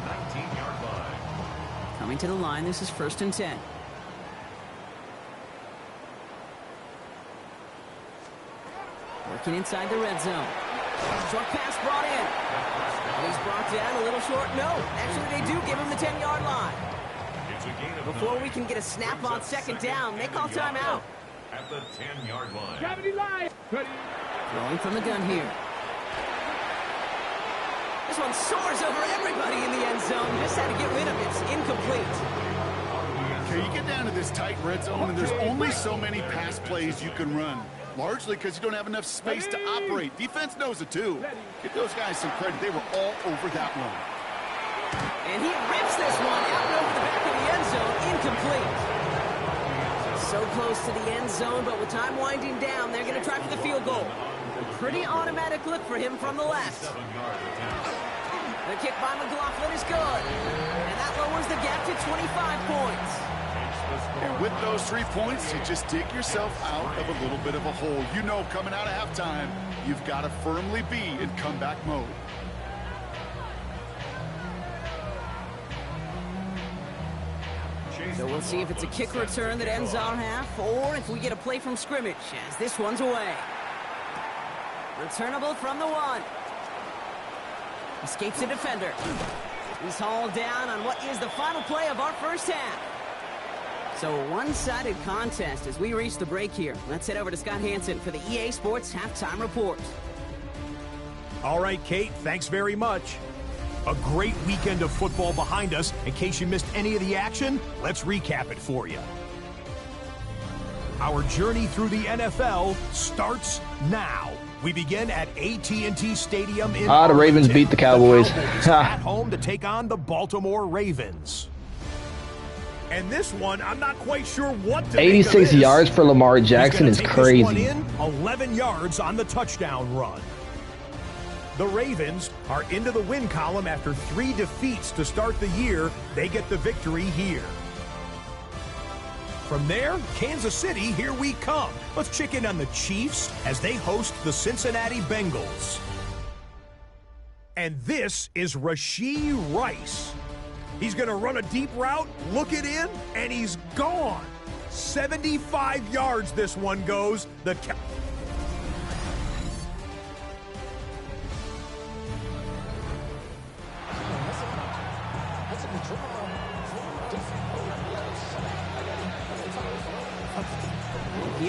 Coming to the line, this is 1st and 10. Working inside the red zone. Short pass brought in. And he's brought down a little short. No, actually they do give him the 10-yard line. Before we can get a snap on 2nd down, they call timeout. At the 10-yard line. 70 line. Ready. Throwing from the gun here. This one soars over everybody in the end zone. Just had to get rid of it. It's incomplete. Okay, you get down to this tight red zone, and there's only so many pass plays you can run. Largely because you don't have enough space to operate. Defense knows it too. Give those guys some credit. They were all over that one. And he rips this one out and over the back of the end zone. Incomplete. So close to the end zone, but with time winding down, they're going to try for the field goal. A pretty automatic look for him from the left. The kick by McLaughlin is good. And that lowers the gap to 25 points. And with those 3 points, you just dig yourself out of a little bit of a hole. You know, coming out of halftime, you've got to firmly be in comeback mode. So we'll see if it's a kick return that ends our half, or if we get a play from scrimmage, as this one's away. Returnable from the 1. Escapes the defender. He's hauled down on what is the final play of our first half. So a one-sided contest as we reach the break here. Let's head over to Scott Hansen for the EA Sports Halftime Report. All right, Kate, thanks very much. A great weekend of football behind us. In case you missed any of the action, let's recap it for you. Our journey through the NFL starts now. We begin at AT&T Stadium in the Ravens Arlington. beat the Cowboys. At home to take on the Baltimore Ravens. And this one, I'm not quite sure what to make of 86 this. yards for Lamar Jackson is He's gonna take this one crazy. in, 11 yards on the touchdown run. The Ravens are into the win column after 3 defeats to start the year. They get the victory here. From there, Kansas City, here we come. Let's check in on the Chiefs as they host the Cincinnati Bengals. And this is Rashee Rice. He's going to run a deep route, look it in, and he's gone. 75 yards this one goes.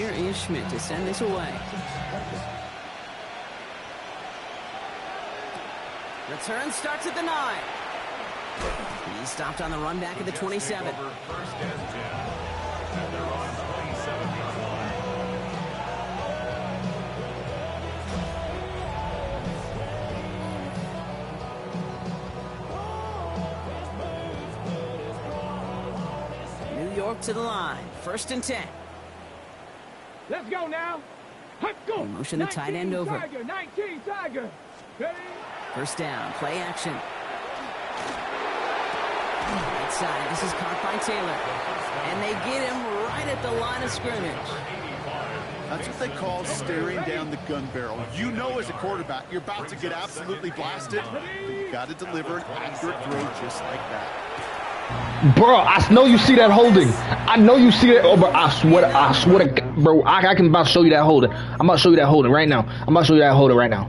here is Schmidt to send this away. Return starts at the 9. He stopped on the run back at the 27. First and 10. And they're on 27-yard line. New York to the line. First and 10. Let's go now. Let's go. Motion the tight end over. Tiger, 19 Tiger. Ready? First down, play action. Right side, this is caught by Taylor. And they get him right at the line of scrimmage. That's what they call staring down the gun barrel. You know as a quarterback, you're about to get absolutely blasted, but you've got to deliver an accurate throw just like that. Bro, I know you see that holding. I know you see that. Oh, bro, I swear to God, bro, I can about to show you that holding. I'm about to show you that holding right now. I'm about to show you that holding right now.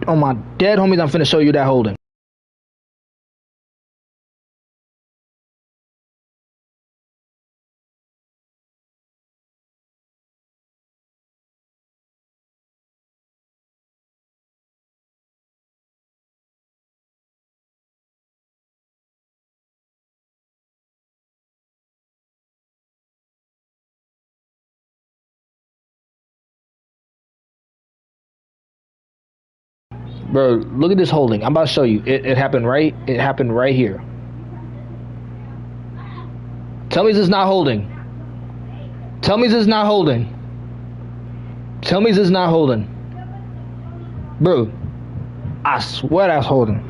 On my dead homies, I'm finna show you that holding. Bro, look at this holding. I'm about to show you. It happened right. It happened right here. Tell me this is not holding. Tell me this is not holding. Tell me this is not holding. Bro, I swear that's holding.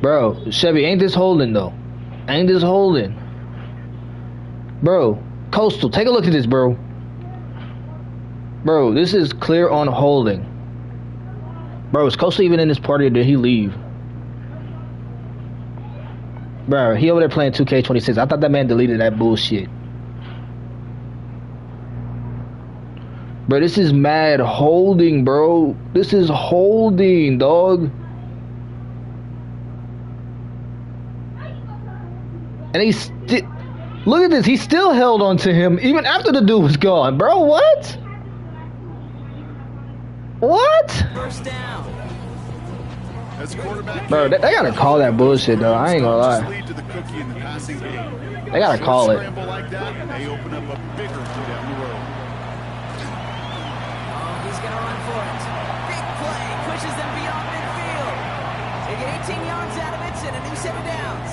Bro, Chevy, ain't this holding though? Ain't this holding? Bro, Coastal, take a look at this, bro. Bro, this is clear on holding. Bro, is Coastal even in this party or did he leave? Bro, he over there playing 2K26. I thought that man deleted that bullshit. Bro, this is mad holding, bro. This is holding, dog. And he still, look at this, he still held on to him even after the dude was gone. Bro, what? What? First down. As quarterback, Bro, they gotta call that bullshit, though. I ain't gonna lie. lead to the cookie in the passing game. They gotta call it. Scramble like that, and they open up a bigger one down the road. Oh, he's going to run for it. Big play. Pushes them beyond midfield. They get 18 yards out of it and a new set of downs.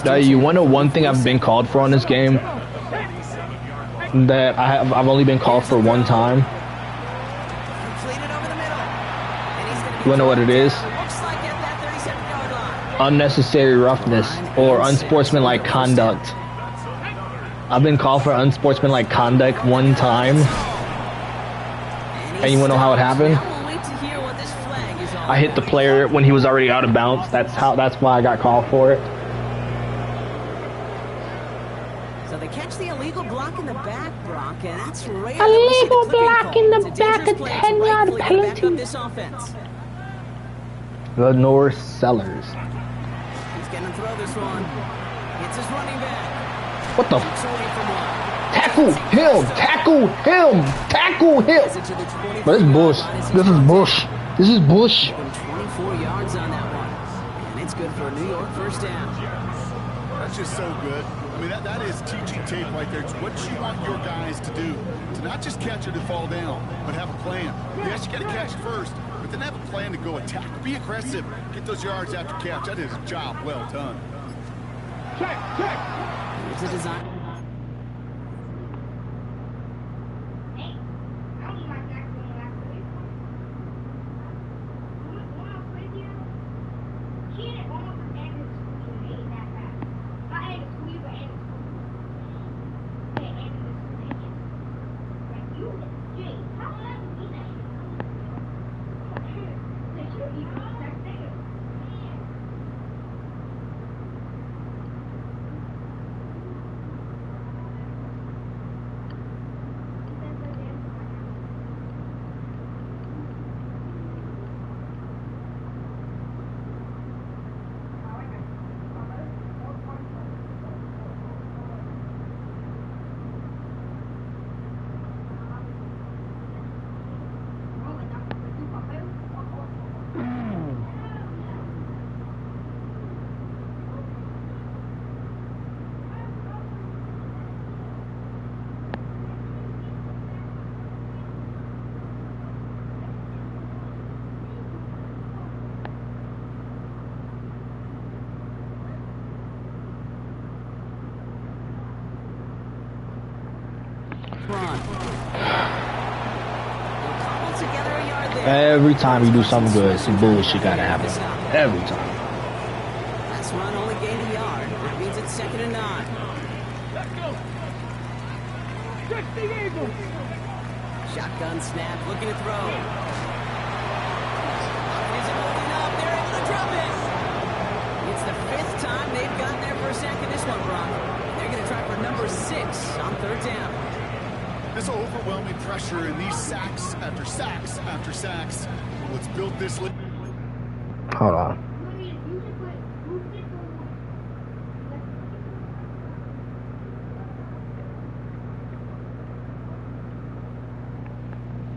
Now, you wanna know one thing I've been called for on this game? That I've only been called for one time. Completed over the middle. And he's going to You wanna know what it is? looks like at that 37-yard line. Unnecessary roughness or unsportsmanlike conduct. I've been called for unsportsmanlike conduct one time. And you wanna know how it happened? Now we'll wait to hear what this flag is all I hit the player when he was already out of bounds. That's why I got called for it. So they catch the illegal block in the back, Brock, and that's rare. Illegal block in the It's a dangerous back, a play to 10-yard rightfully back up penalty. this offense. The North Sellers. He's going to throw this one. It's his running back. What the? Takes away from one. Tackle him! Tackle him! Tackle him! Gets it to the 24 But it's Bush. line as he This is drops Bush. This is Bush. it. 24 yards on that one. And it's good for a New York first down. That's just so good. I mean, that is teaching tape right there. It's what you want your guys to do. To not just catch it and fall down, but have a plan. Yes, you got to catch first, but then have a plan to go attack. Be aggressive. Get those yards after catch. That is a job well done. Check, check. It's a design. run. They'll cobble together a yard there. Every time you do something good, some bullshit gotta happen. Every time. Last run only gained a yard. That means it's 2nd and 9. Let's go. Stretch the eagle. Shotgun snap, looking to throw. Is it holding up? They're able to drop it. It's the 5th time they've gotten their first sack in this one, Brock. They're going to try for number 6 on 3rd down. This overwhelming pressure and these sacks after sacks after sacks, what's built this league. Hold on.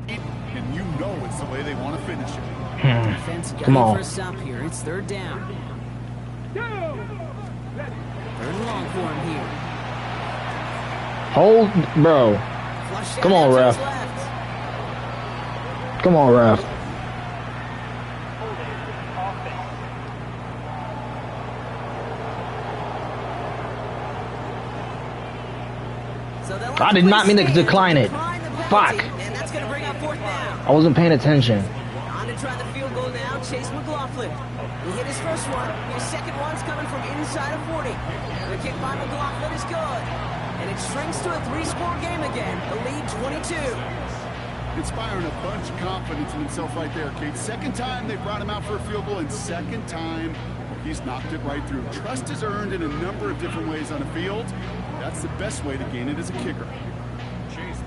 And you know it's the way they want to finish it. Defense Come gunning on. for a stop here. It's 3rd down. 3rd and long for him here. Hold, bro. Flush Come on, out to ref. his left. Come on, ref. So they'll I did not mean to stand to decline it. decline the penalty, Fuck. And that's going to bring up 4th down. I wasn't paying attention. On to try the field goal now, Chase McLaughlin. He hit his first one. His second one's coming from inside of 40. The kick by McLaughlin is good. And it shrinks to a 3-score game again. The lead 22. Inspiring a bunch of confidence in himself right there, Kate. 2nd time they brought him out for a field goal, and 2nd time he's knocked it right through. Trust is earned in a number of different ways on the field. That's the best way to gain it as a kicker.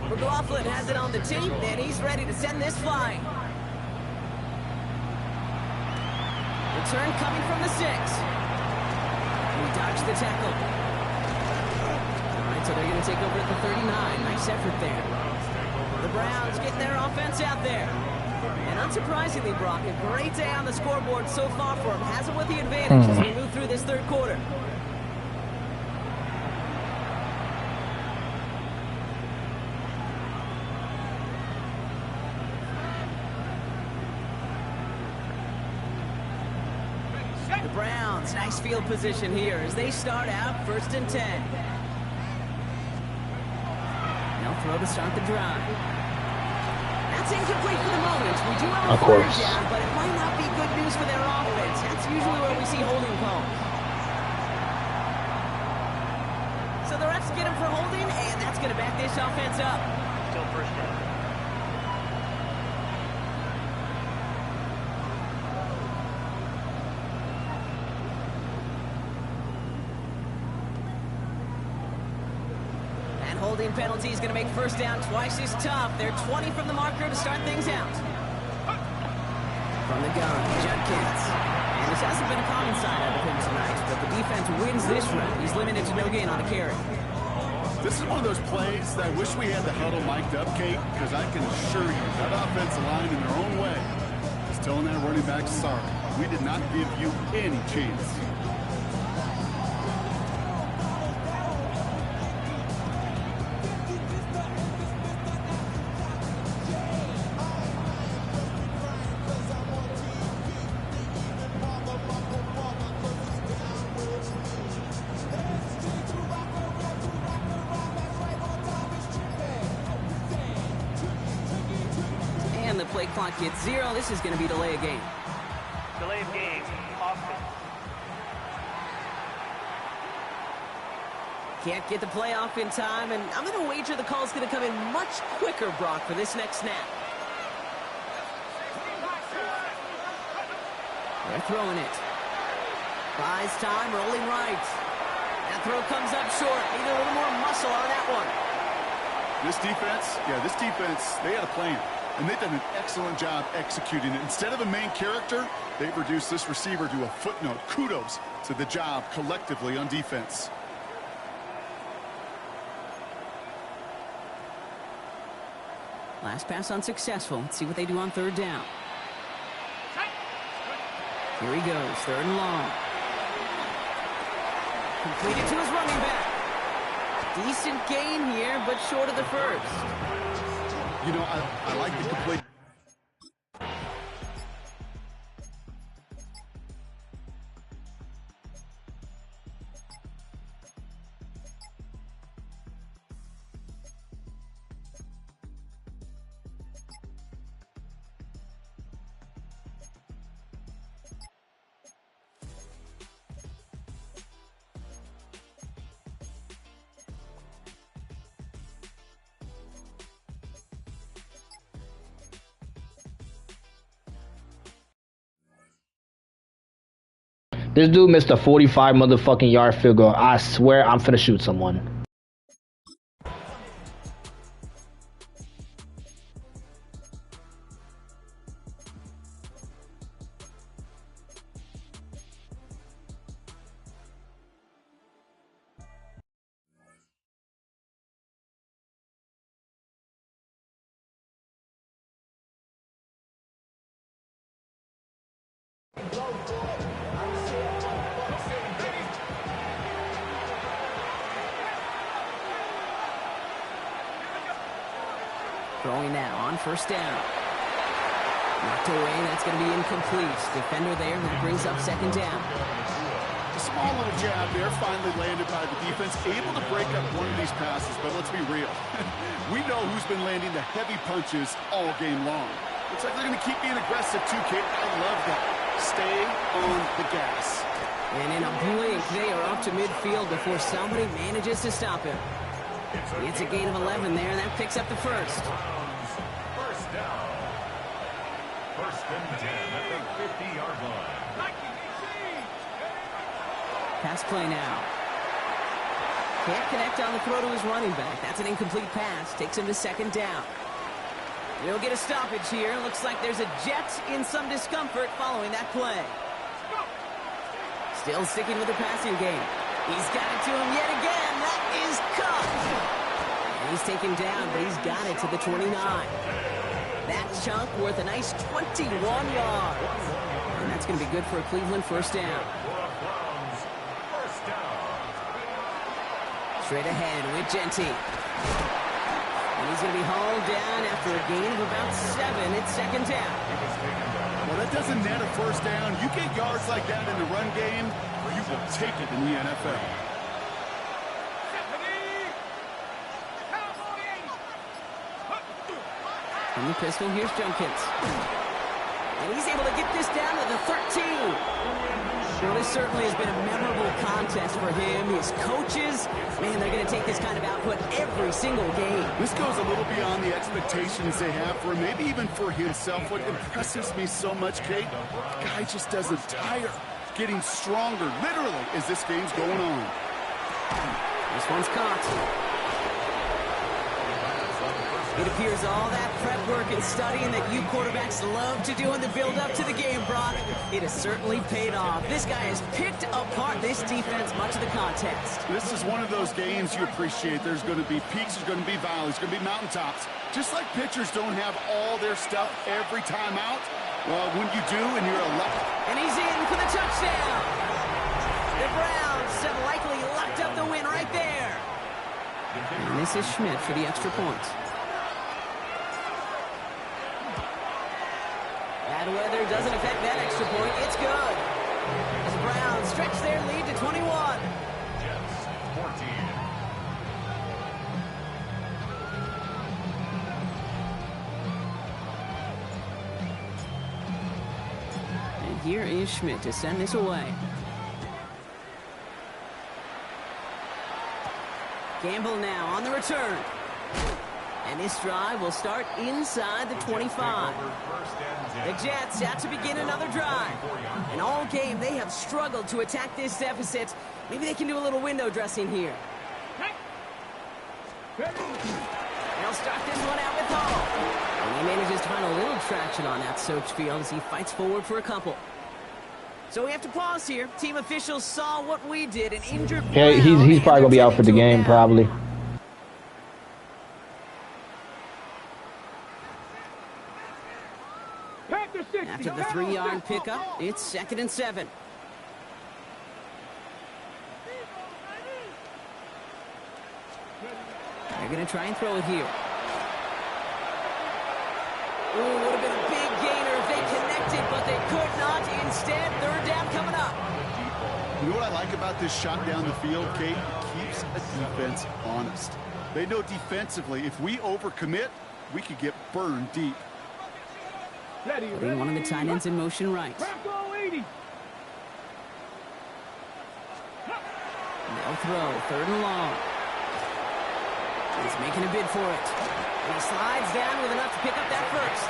McLaughlin has it on the tape, and he's ready to send this flying. Return coming from the 6. He dodged the tackle. All right, so they're going to take over at the 39. Nice effort there. The Browns getting their offense out there. And unsurprisingly, Brock, a great day on the scoreboard so far for him. Has it with the advantage as we move through this 3rd quarter. The Browns, nice field position here as they start out 1st and 10. They'll throw to start the drive. That's incomplete for the moment. We do have a Of course. 3rd down, but it might not be good news for their offense. That's usually where we see holding calls. So the refs get him for holding, and that's going to back this offense up. Still 1st down. That holding penalty is going to make 1st down twice as tough. They're 20 from the marker to start things out. From the gun, Judkins. And this hasn't been a common side out of him tonight, but the defense wins this round. He's limited to no gain on a carry. This is one of those plays that I wish we had the huddle mic'd up, Kate, because I can assure you that offensive line in their own way is telling that running back, sorry, we did not give you any chance. And the play clock gets 0. This is going to be delay a game. Delay of game. Offense. Can't get the play off in time, and I'm going to wager the call's going to come in much quicker, Brock, for this next snap. They're throwing it. Buys time, rolling right. That throw comes up short. Need a little more muscle on that one. This defense, they had a plan, and they've done an excellent job executing it. Instead of a main character, they've reduced this receiver to a footnote. Kudos to the job collectively on defense. Last pass unsuccessful. Let's see what they do on 3rd down. Here he goes, 3rd and long. Completed to his running back. Decent gain here, but short of the 1st. You know, I like the complete. This dude missed a 45 motherfucking yard field goal. I swear I'm finna shoot someone. Throwing now on first down. Knocked away, that's going to be incomplete. Defender there, that brings up second down. A small little jab there, finally landed by the defense. Able to break up one of these passes, but let's be real. We know who's been landing the heavy punches all game long. Looks like they're going to keep being aggressive too, Kate. I love that. Stay on the gas. And in a blink, they are up to midfield before somebody manages to stop him. It's a gain of 11 there, and that picks up the first. First down. First and 10 at the 50-yard line. Pass play now. Can't connect on the throw to his running back. That's an incomplete pass. Takes him to second down. We'll get a stoppage here. Looks like there's a jet in some discomfort following that play. Still sticking with the passing game. He's got it to him yet again. That is caught. And he's taken down, but he's got it to the 29. That chunk worth a nice 21 yards. And that's going to be good for a Cleveland first down. Straight ahead with Genty. And he's going to be hauled down after a gain of about 7. It's second down. Well, that doesn't net a first down. You get yards like that in the run game, you will take it in the NFL. From the pistol, here's Junkins. And he's able to get this down to the 13. Well, this certainly has been a memorable contest for him. His coaches, man, they're going to take this kind of output every single game. This goes a little beyond the expectations they have for him, maybe even for himself. What impresses me so much, Kate, the guy just doesn't tire. Getting stronger, literally, as this game's going on. This one's caught. It appears all that prep work and studying that you quarterbacks love to do in the build-up to the game, Brock, it has certainly paid off. This guy has picked apart this defense much of the contest. This is one of those games you appreciate. There's going to be peaks, there's going to be valleys, there's going to be mountaintops. Just like pitchers don't have all their stuff every time out, well, when you do and you're a luck. And he's in for the touchdown. The Browns have likely locked up the win right there. And this is Schmidt for the extra point. Bad weather doesn't affect that extra point. It's good. As the Browns stretch their lead to 21. Jets 14. And here is Schmidt to send this away. Gamble now on the return. And this drive will start inside the 25. The Jets out to begin another drive. And all game, they have struggled to attack this deficit. Maybe they can do a little window dressing here. They'll start this one out with Hall. And he manages to find a little traction on that soaked field as he fights forward for a couple. So we have to pause here. Team officials saw what we did. An injured Yeah, he's probably going to be out for the game, probably. After the 3-yard pickup, it's 2nd and 7. They're going to try and throw it here. Ooh, would have been a big gainer if they connected, but they could not. Instead, 3rd down coming up. You know what I like about this shot down the field, Kate? It keeps a defense honest. They know defensively, if we overcommit, we could get burned deep. Putting one of the tight ends in motion right. They'll throw, 3rd and long. He's making a bid for it. And he slides down with enough to pick up that first.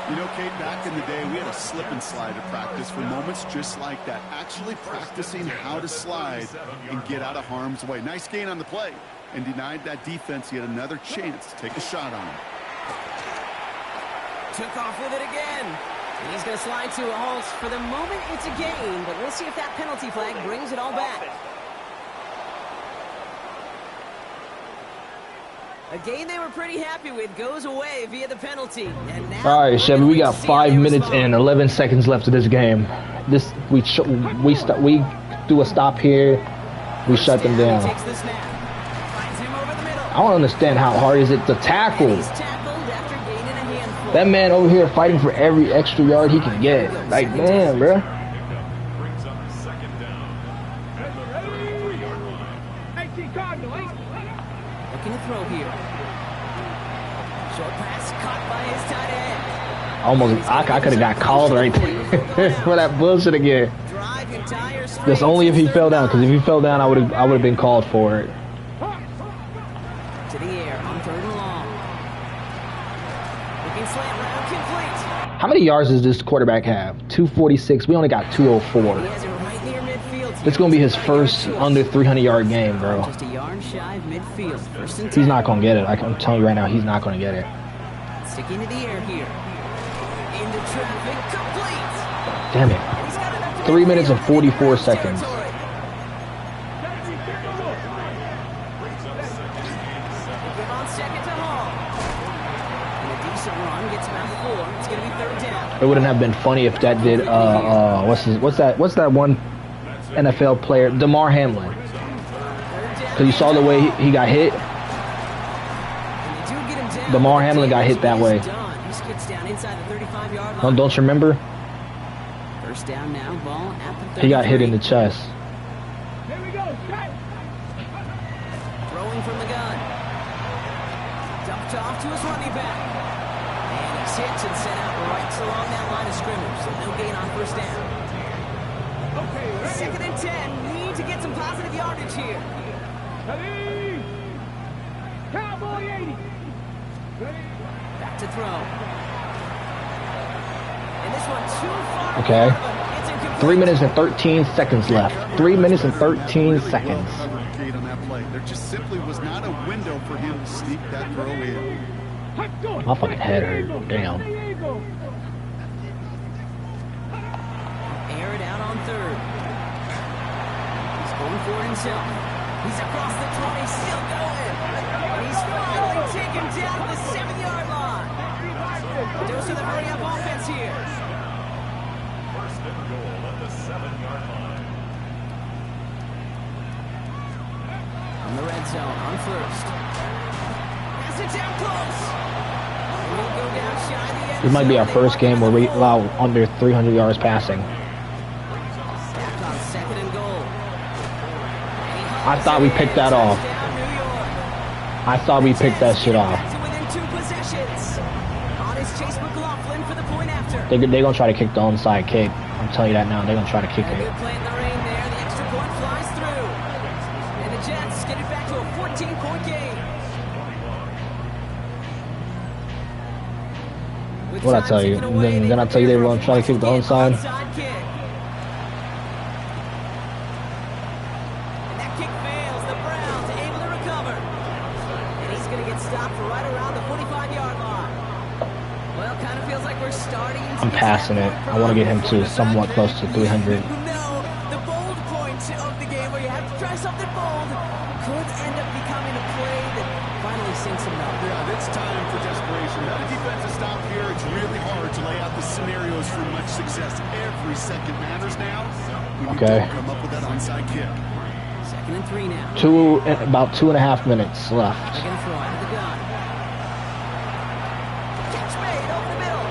You know, Kate, back in the day, we had a slip and slide at practice for moments just like that. Actually practicing how to slide and get out of harm's way. Nice gain on the play. And denied that defense yet another chance to take a shot on him. Took off with it again. And he's going to slide to a halt. For the moment, it's a gain, but we'll see if that penalty flag brings it all back. A game they were pretty happy with goes away via the penalty. And now all right, Chevy, we got 5 minutes and 11 seconds left of this game. We do a stop here. We shut them down. I don't understand how hard is it to tackle. That man over here fighting for every extra yard he can get. Like, man, bro. Brings up second down. At the 3-yard line. Looking to throw here. Short pass caught by his tight end. I could have got called right there for that bullshit again. That's only if he fell down, because if he fell down, I would have been called for it. To the air on 3rd and long. Looking slant route complete. How many yards does this quarterback have? 246. We only got 204. He has it right near midfield. This is gonna be his first under 300-yard game, bro. Just a yard shy of midfield. First and 10. He's not gonna get it. I'm telling you right now, he's not gonna get it. Sticking to the air here. Into traffic, complete. Damn it. 3 minutes and 44 seconds. It wouldn't have been funny if that did what's that one NFL player, DeMar Hamlin. Cause you saw the way he got hit. DeMar Hamlin got hit that way. Don't you remember? First down now, ball at the 33. He got hit in the chest. Here we go, shot. Throwing from the gun. Dumped off to his running back. And he's hit and sent out right along that line of scrimmage, so no gain on first down. Okay, ready. 2nd and 10. Need to get some positive yardage here. Ready. Cowboy 80. Ready. Back to throw. And this one too far. Okay. It's incomplete. 3 minutes and 13 seconds left. 3 minutes and 13 seconds. On that play. There just simply was not a window for him to sneak that throw in. My fucking head hurt. Damn. Air it out on 3rd. He's going for it himself. He's across the 20, still going. And he's finally taken down at the 7-yard line. Dose of the hurry-up offense here. First and goal at the 7-yard line. On the red zone, on 1st. Pass it down close. And we'll go down shy of the end This might be our zone. first game where we allow under 300 yards passing. Back on 2nd and goal. I thought we picked that off. I thought we picked that shit off. Within 2 possessions. On his chase, McLaughlin for the point after. They're gonna try to kick the onside kick. I'm telling you that now. They're gonna try to kick A it. good play in the rain there. The extra point flies through. And the Jets get it back to a 14-point game. With What'd I time tell you? ticking away, Then I tell you they were gonna try to kick the onside. kick. And that kick fails. The Browns able to recover. And he's going to get stopped right around the 45-yard line. Well, kind of feels like we're starting to I'm get passing that it. point I want to get him for to the somewhat close to 300. No, the bold point of the game where you have to try something bold could end up becoming a play that finally sinks him up. Yeah, it's time for desperation. Not a defensive stop here. It's really hard to lay out the scenarios for much success. Every second matters now. We need Okay. to come up with that onside kick. 2nd and 3 now. About 2.5 minutes left. They're going to throw out of the gun. Catch made over the middle.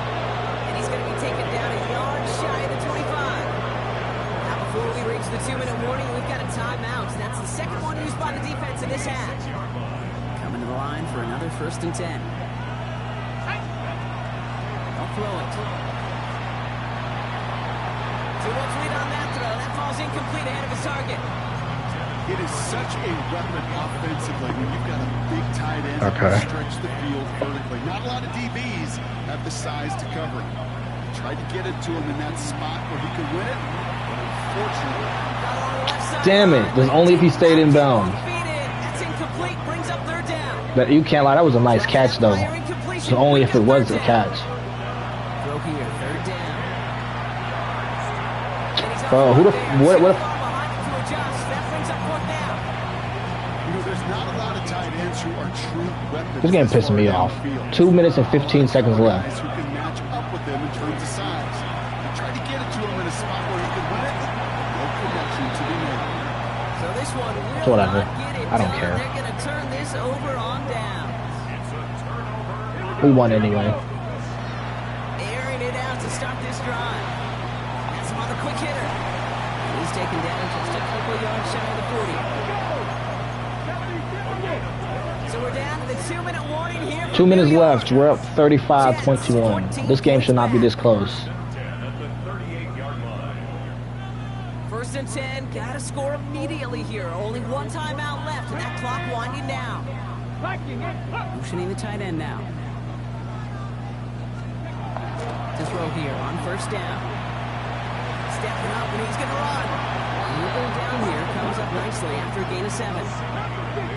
And he's going to be taken down a yard shy of the 25. Now before we reach the 2-minute warning, we've got a timeout. That's the second one used by the defense in this half. Coming to the line for another 1st and 10. They'll throw it. Too much lead on that throw. That falls incomplete ahead of his target. It is such a weapon offensively when you've got a big tight end that Okay. can stretch the field vertically. Not a lot of DBs have the size to cover it. Tried to get it to him in that spot where he could win it, but unfortunately, Damn it. That's only if he stayed in bounds. That's incomplete. Brings up third down. But you can't lie, that was a nice catch though. So only if it was a catch. Throw here, third down. Bro, who the what That brings up fourth down. you know, there's not a lot of tight ends who are true weapons. This game as pissing far me off. downfield. 2 minutes and 15 seconds left. Guys who can match up with them in terms of size. They tried to get it to him in a spot where he could win it. No connection to be made. So this one will So whatever. not get it I don't done. care. They're going to turn this over on down. We won anyway. Airing it out to start this drive. That's him on the quick hitter. He's taken down just a couple yards shy of the 40. So we're down to the 2-minute warning here. 2 minutes left. We're up 35-21. This game should not be this close. 10 at the 38-yard line. First and 10, gotta score immediately here. Only one timeout left, and that clock winding down. Motioning the tight end now. To throw here on first down. Stepping up, and he's gonna run. Moving down here, comes up nicely after a gain of 7.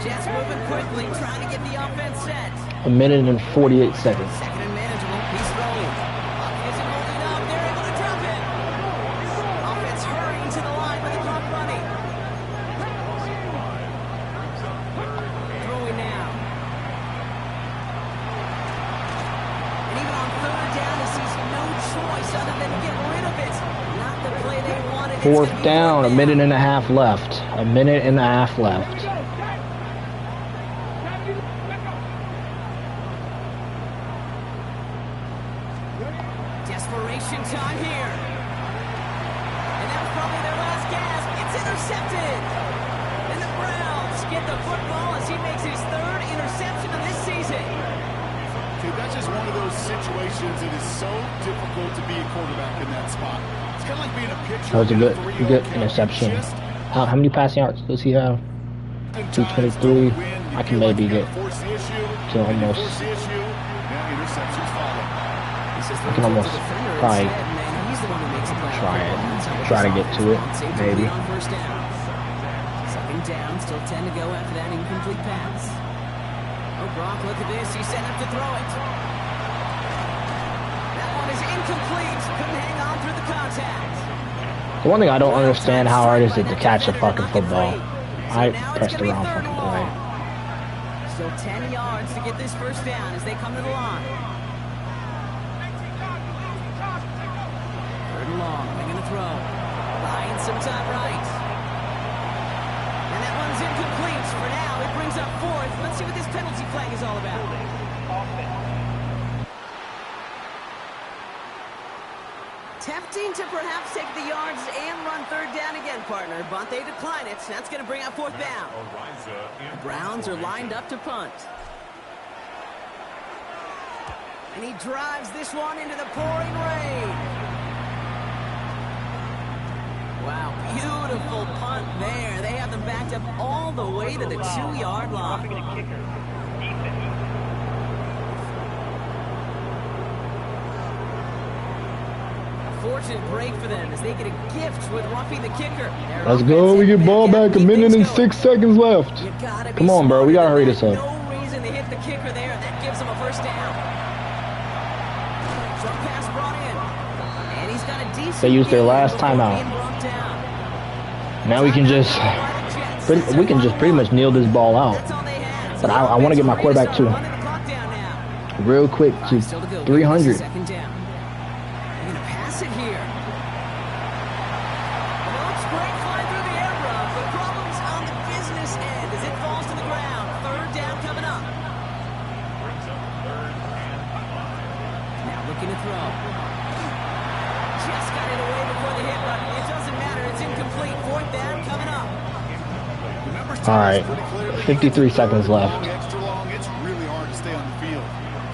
Jets moving quickly, trying to get the offense set. 1 minute and 48 seconds. Second and manageable, he's throwing. Clock isn't holding up, they're able to drop it. Offense hurrying to the line with the clock running. Throwing now. And even on third down, he sees no choice other than to get rid of it. Not the play they wanted. It's Fourth gonna be down, a fourth minute and a half left. A minute and a half left. Desperation time here. And that was probably their last gasp. It's intercepted. And the Browns get the football as he makes his third interception of this season. Okay, that's just one of those situations that is so difficult to be a quarterback in that spot. It's kind of like being a pitcher. That was a in good three-0 count. interception. Just How many passing yards does he have? 223. I can maybe get to almost. I can almost probably try it. Try to get to it, maybe. Second down, still 10 to go after that incomplete pass. Oh, Brock, look at this. He's set up to throw it. That one is incomplete. Couldn't hang on through the contact. The one thing I don't understand, how hard is it to catch a fucking football? I pressed the wrong fucking play. Still 10 yards to get this first down as they come to the line. Third and long, they're going to throw. Buying some time right. And that one's incomplete for now. It brings up fourth. Let's see what this penalty flag is all about. Tempting to perhaps take the yards and run third down again, partner, but they decline it. That's going to bring up fourth down. The Browns are lined up to punt. And he drives this one into the pouring rain. Wow, beautiful punt there. They have them backed up all the way to the 2-yard line. Fortunate break for them as they get a gift with roughing the kicker. Let's go. We get ball back. A minute and 6 seconds left. Come on, bro. We gotta hurry this up. No reason to hit the kicker there. That gives him a first down. Short pass brought in. And he's got a decent. They used their last timeout. Now we can just pretty much kneel this ball out. But I want to get my quarterback too. Real quick to 300. Second down. They're gonna pass it here. Looks great flying through the air run, but problems on the business end as it falls to the ground. Third down coming up. Now looking to throw. Just got it away before the hit, but it doesn't matter. It's incomplete. Fourth down coming up. All right, 53 seconds left. Extra long, it's really hard to stay on the field.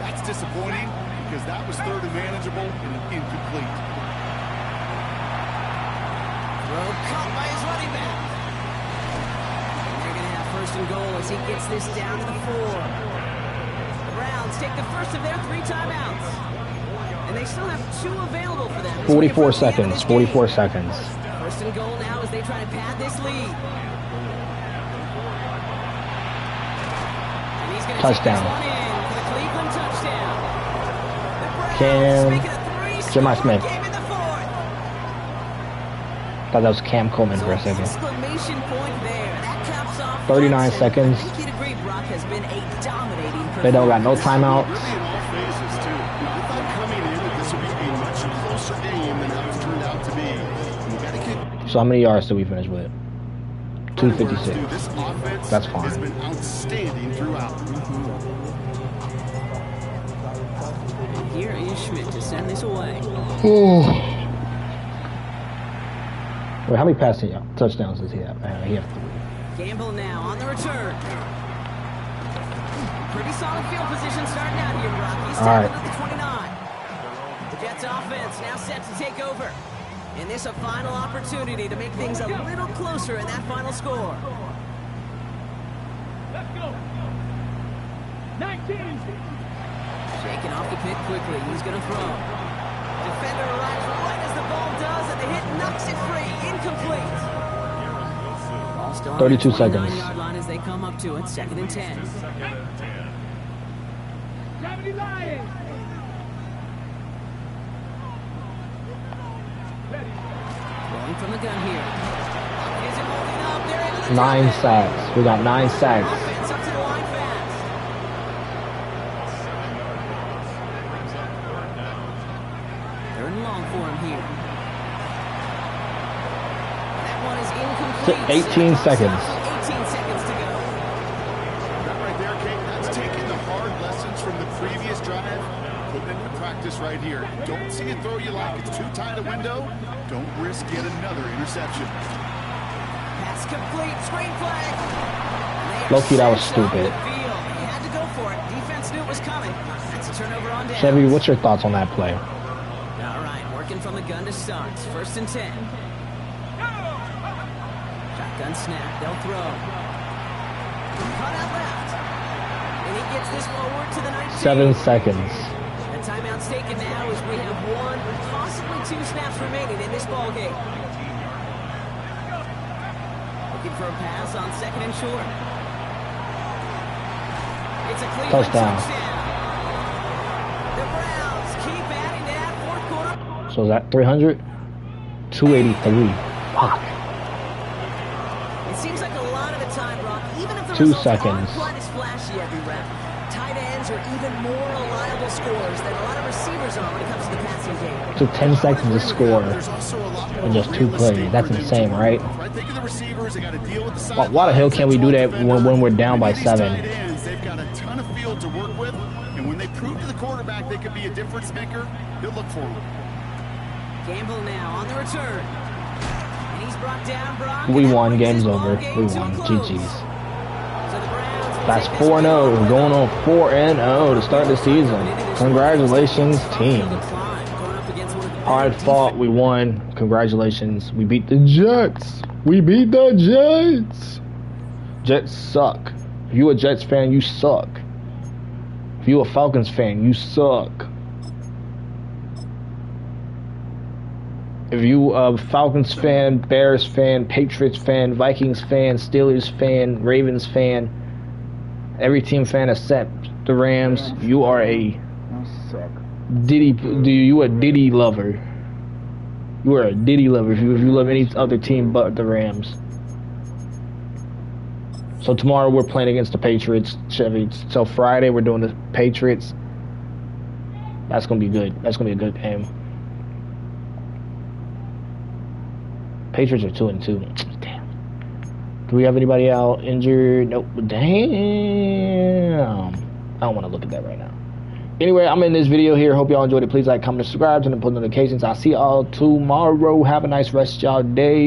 That's disappointing because that was third and manageable and incomplete. Throw caught by his running back. First and goal as he gets this down to the 4. The Browns take the first of their 3 timeouts. And they still have 2 available for them. 44 seconds. 44 seconds. First and goal now as they try to pad this lead. And he's going to Touchdown. take this one in for the Cleveland touchdown. The Browns Cam make it a 3-score Jemai Smith. game in the 4th. Thought that was Cam Coleman for a second. Exclamation point there. That caps off 39 Johnson. seconds. I think you'd agree Brock has been a dominating They don't got no timeouts. Really in all phases, too. I thought coming in that this would be a much closer game than how it's turned out to be. You got to keep So how many yards did we finish with? Dude, 256. this offense That's has fine. been outstanding throughout. Here is Schmidt to send this away. Wait, how many passing touchdowns does he have? He has 3. Gamble now on the return. Pretty solid field position starting out here, Brock. He's All right. tackled at the 29. The Jets offense now set to take over. And this a final opportunity to make things a little closer in that final score. Let's go. 19. Shaking off the pit quickly. He's going to throw. Defender arrives right as the ball does, and the hit knocks it free. Incomplete. Ball still on 32 the seconds. 29-yard line as they come up to it. 2nd and 10. 70 Lions. Rolling from the gun here. Is it holding up? They're able to 9 sacks. We got 9 sacks. Offense up to the line fast. Third and long for him here. That one is incomplete. 18 seconds. 18 seconds to go. That right there, Kate, that's taking the hard lessons from the previous drive, putting it into practice right here. Don't see it throw you like it's too tight a window. Don't risk yet another interception. Pass complete. Screen flag. Low-key, that was They are stupid. set off the field. They had to go for it. Defense knew it was coming. That's a turnover on down. Chevy, what's your thoughts on that play? All right, working from the gun to start. 1st and 10. Shotgun snap. They'll throw. Cut out left. And he gets this forward to the 19. 7 seconds. The timeout's taken now as we have 1, possibly 2 snaps remaining in this ball game. Looking for a pass on 2nd and short. It's a Cleveland Touchdown. The Browns keep adding to that 4th quarter. So is that 300? 283. Fuck. It seems like a lot of the time, Brock, even if the 2 results seconds. aren't quite as flashy every round, tight ends are even more reliable scorers than a lot of receivers are when it comes to the passing game. Took 10 seconds to score There's also a lot more in just 2 real plays. estate That's for them insane, to right? work. Right, think of the receivers. They got to deal with the Why the hell can't we do that when we're down by 7? They've got a ton of field to work with, and when they prove to the quarterback they could be a difference maker, he'll look for them. Gamble now on the return. And he's brought down, Brock. We and that won. brings Game's this ball over. game We to a won. close. GG's. So the Browns will That's take this 4-0. win. Going on 4-0 to start the season. Congratulations, team. Hard fought. We won. Congratulations. We beat the Jets. We beat the Jets. Jets suck. If you a Jets fan, you suck. If you a Falcons fan, you suck. If you a Falcons fan, Bears fan, Patriots fan, Vikings fan, Steelers fan, Ravens fan, every team fan except the Rams, you are a you a Diddy lover. You are a Diddy lover if you love any other team but the Rams. So tomorrow we're playing against the Patriots, Chevy. So Friday we're doing the Patriots. That's gonna be good. That's gonna be a good game. Patriots are 2-2. Damn. Do we have anybody out injured? Nope. Damn. I don't want to look at that right now. Anyway, I'm in this video here. Hope y'all enjoyed it. Please like, comment, subscribe, and post notifications. I'll see y'all tomorrow. Have a nice rest of y'all day.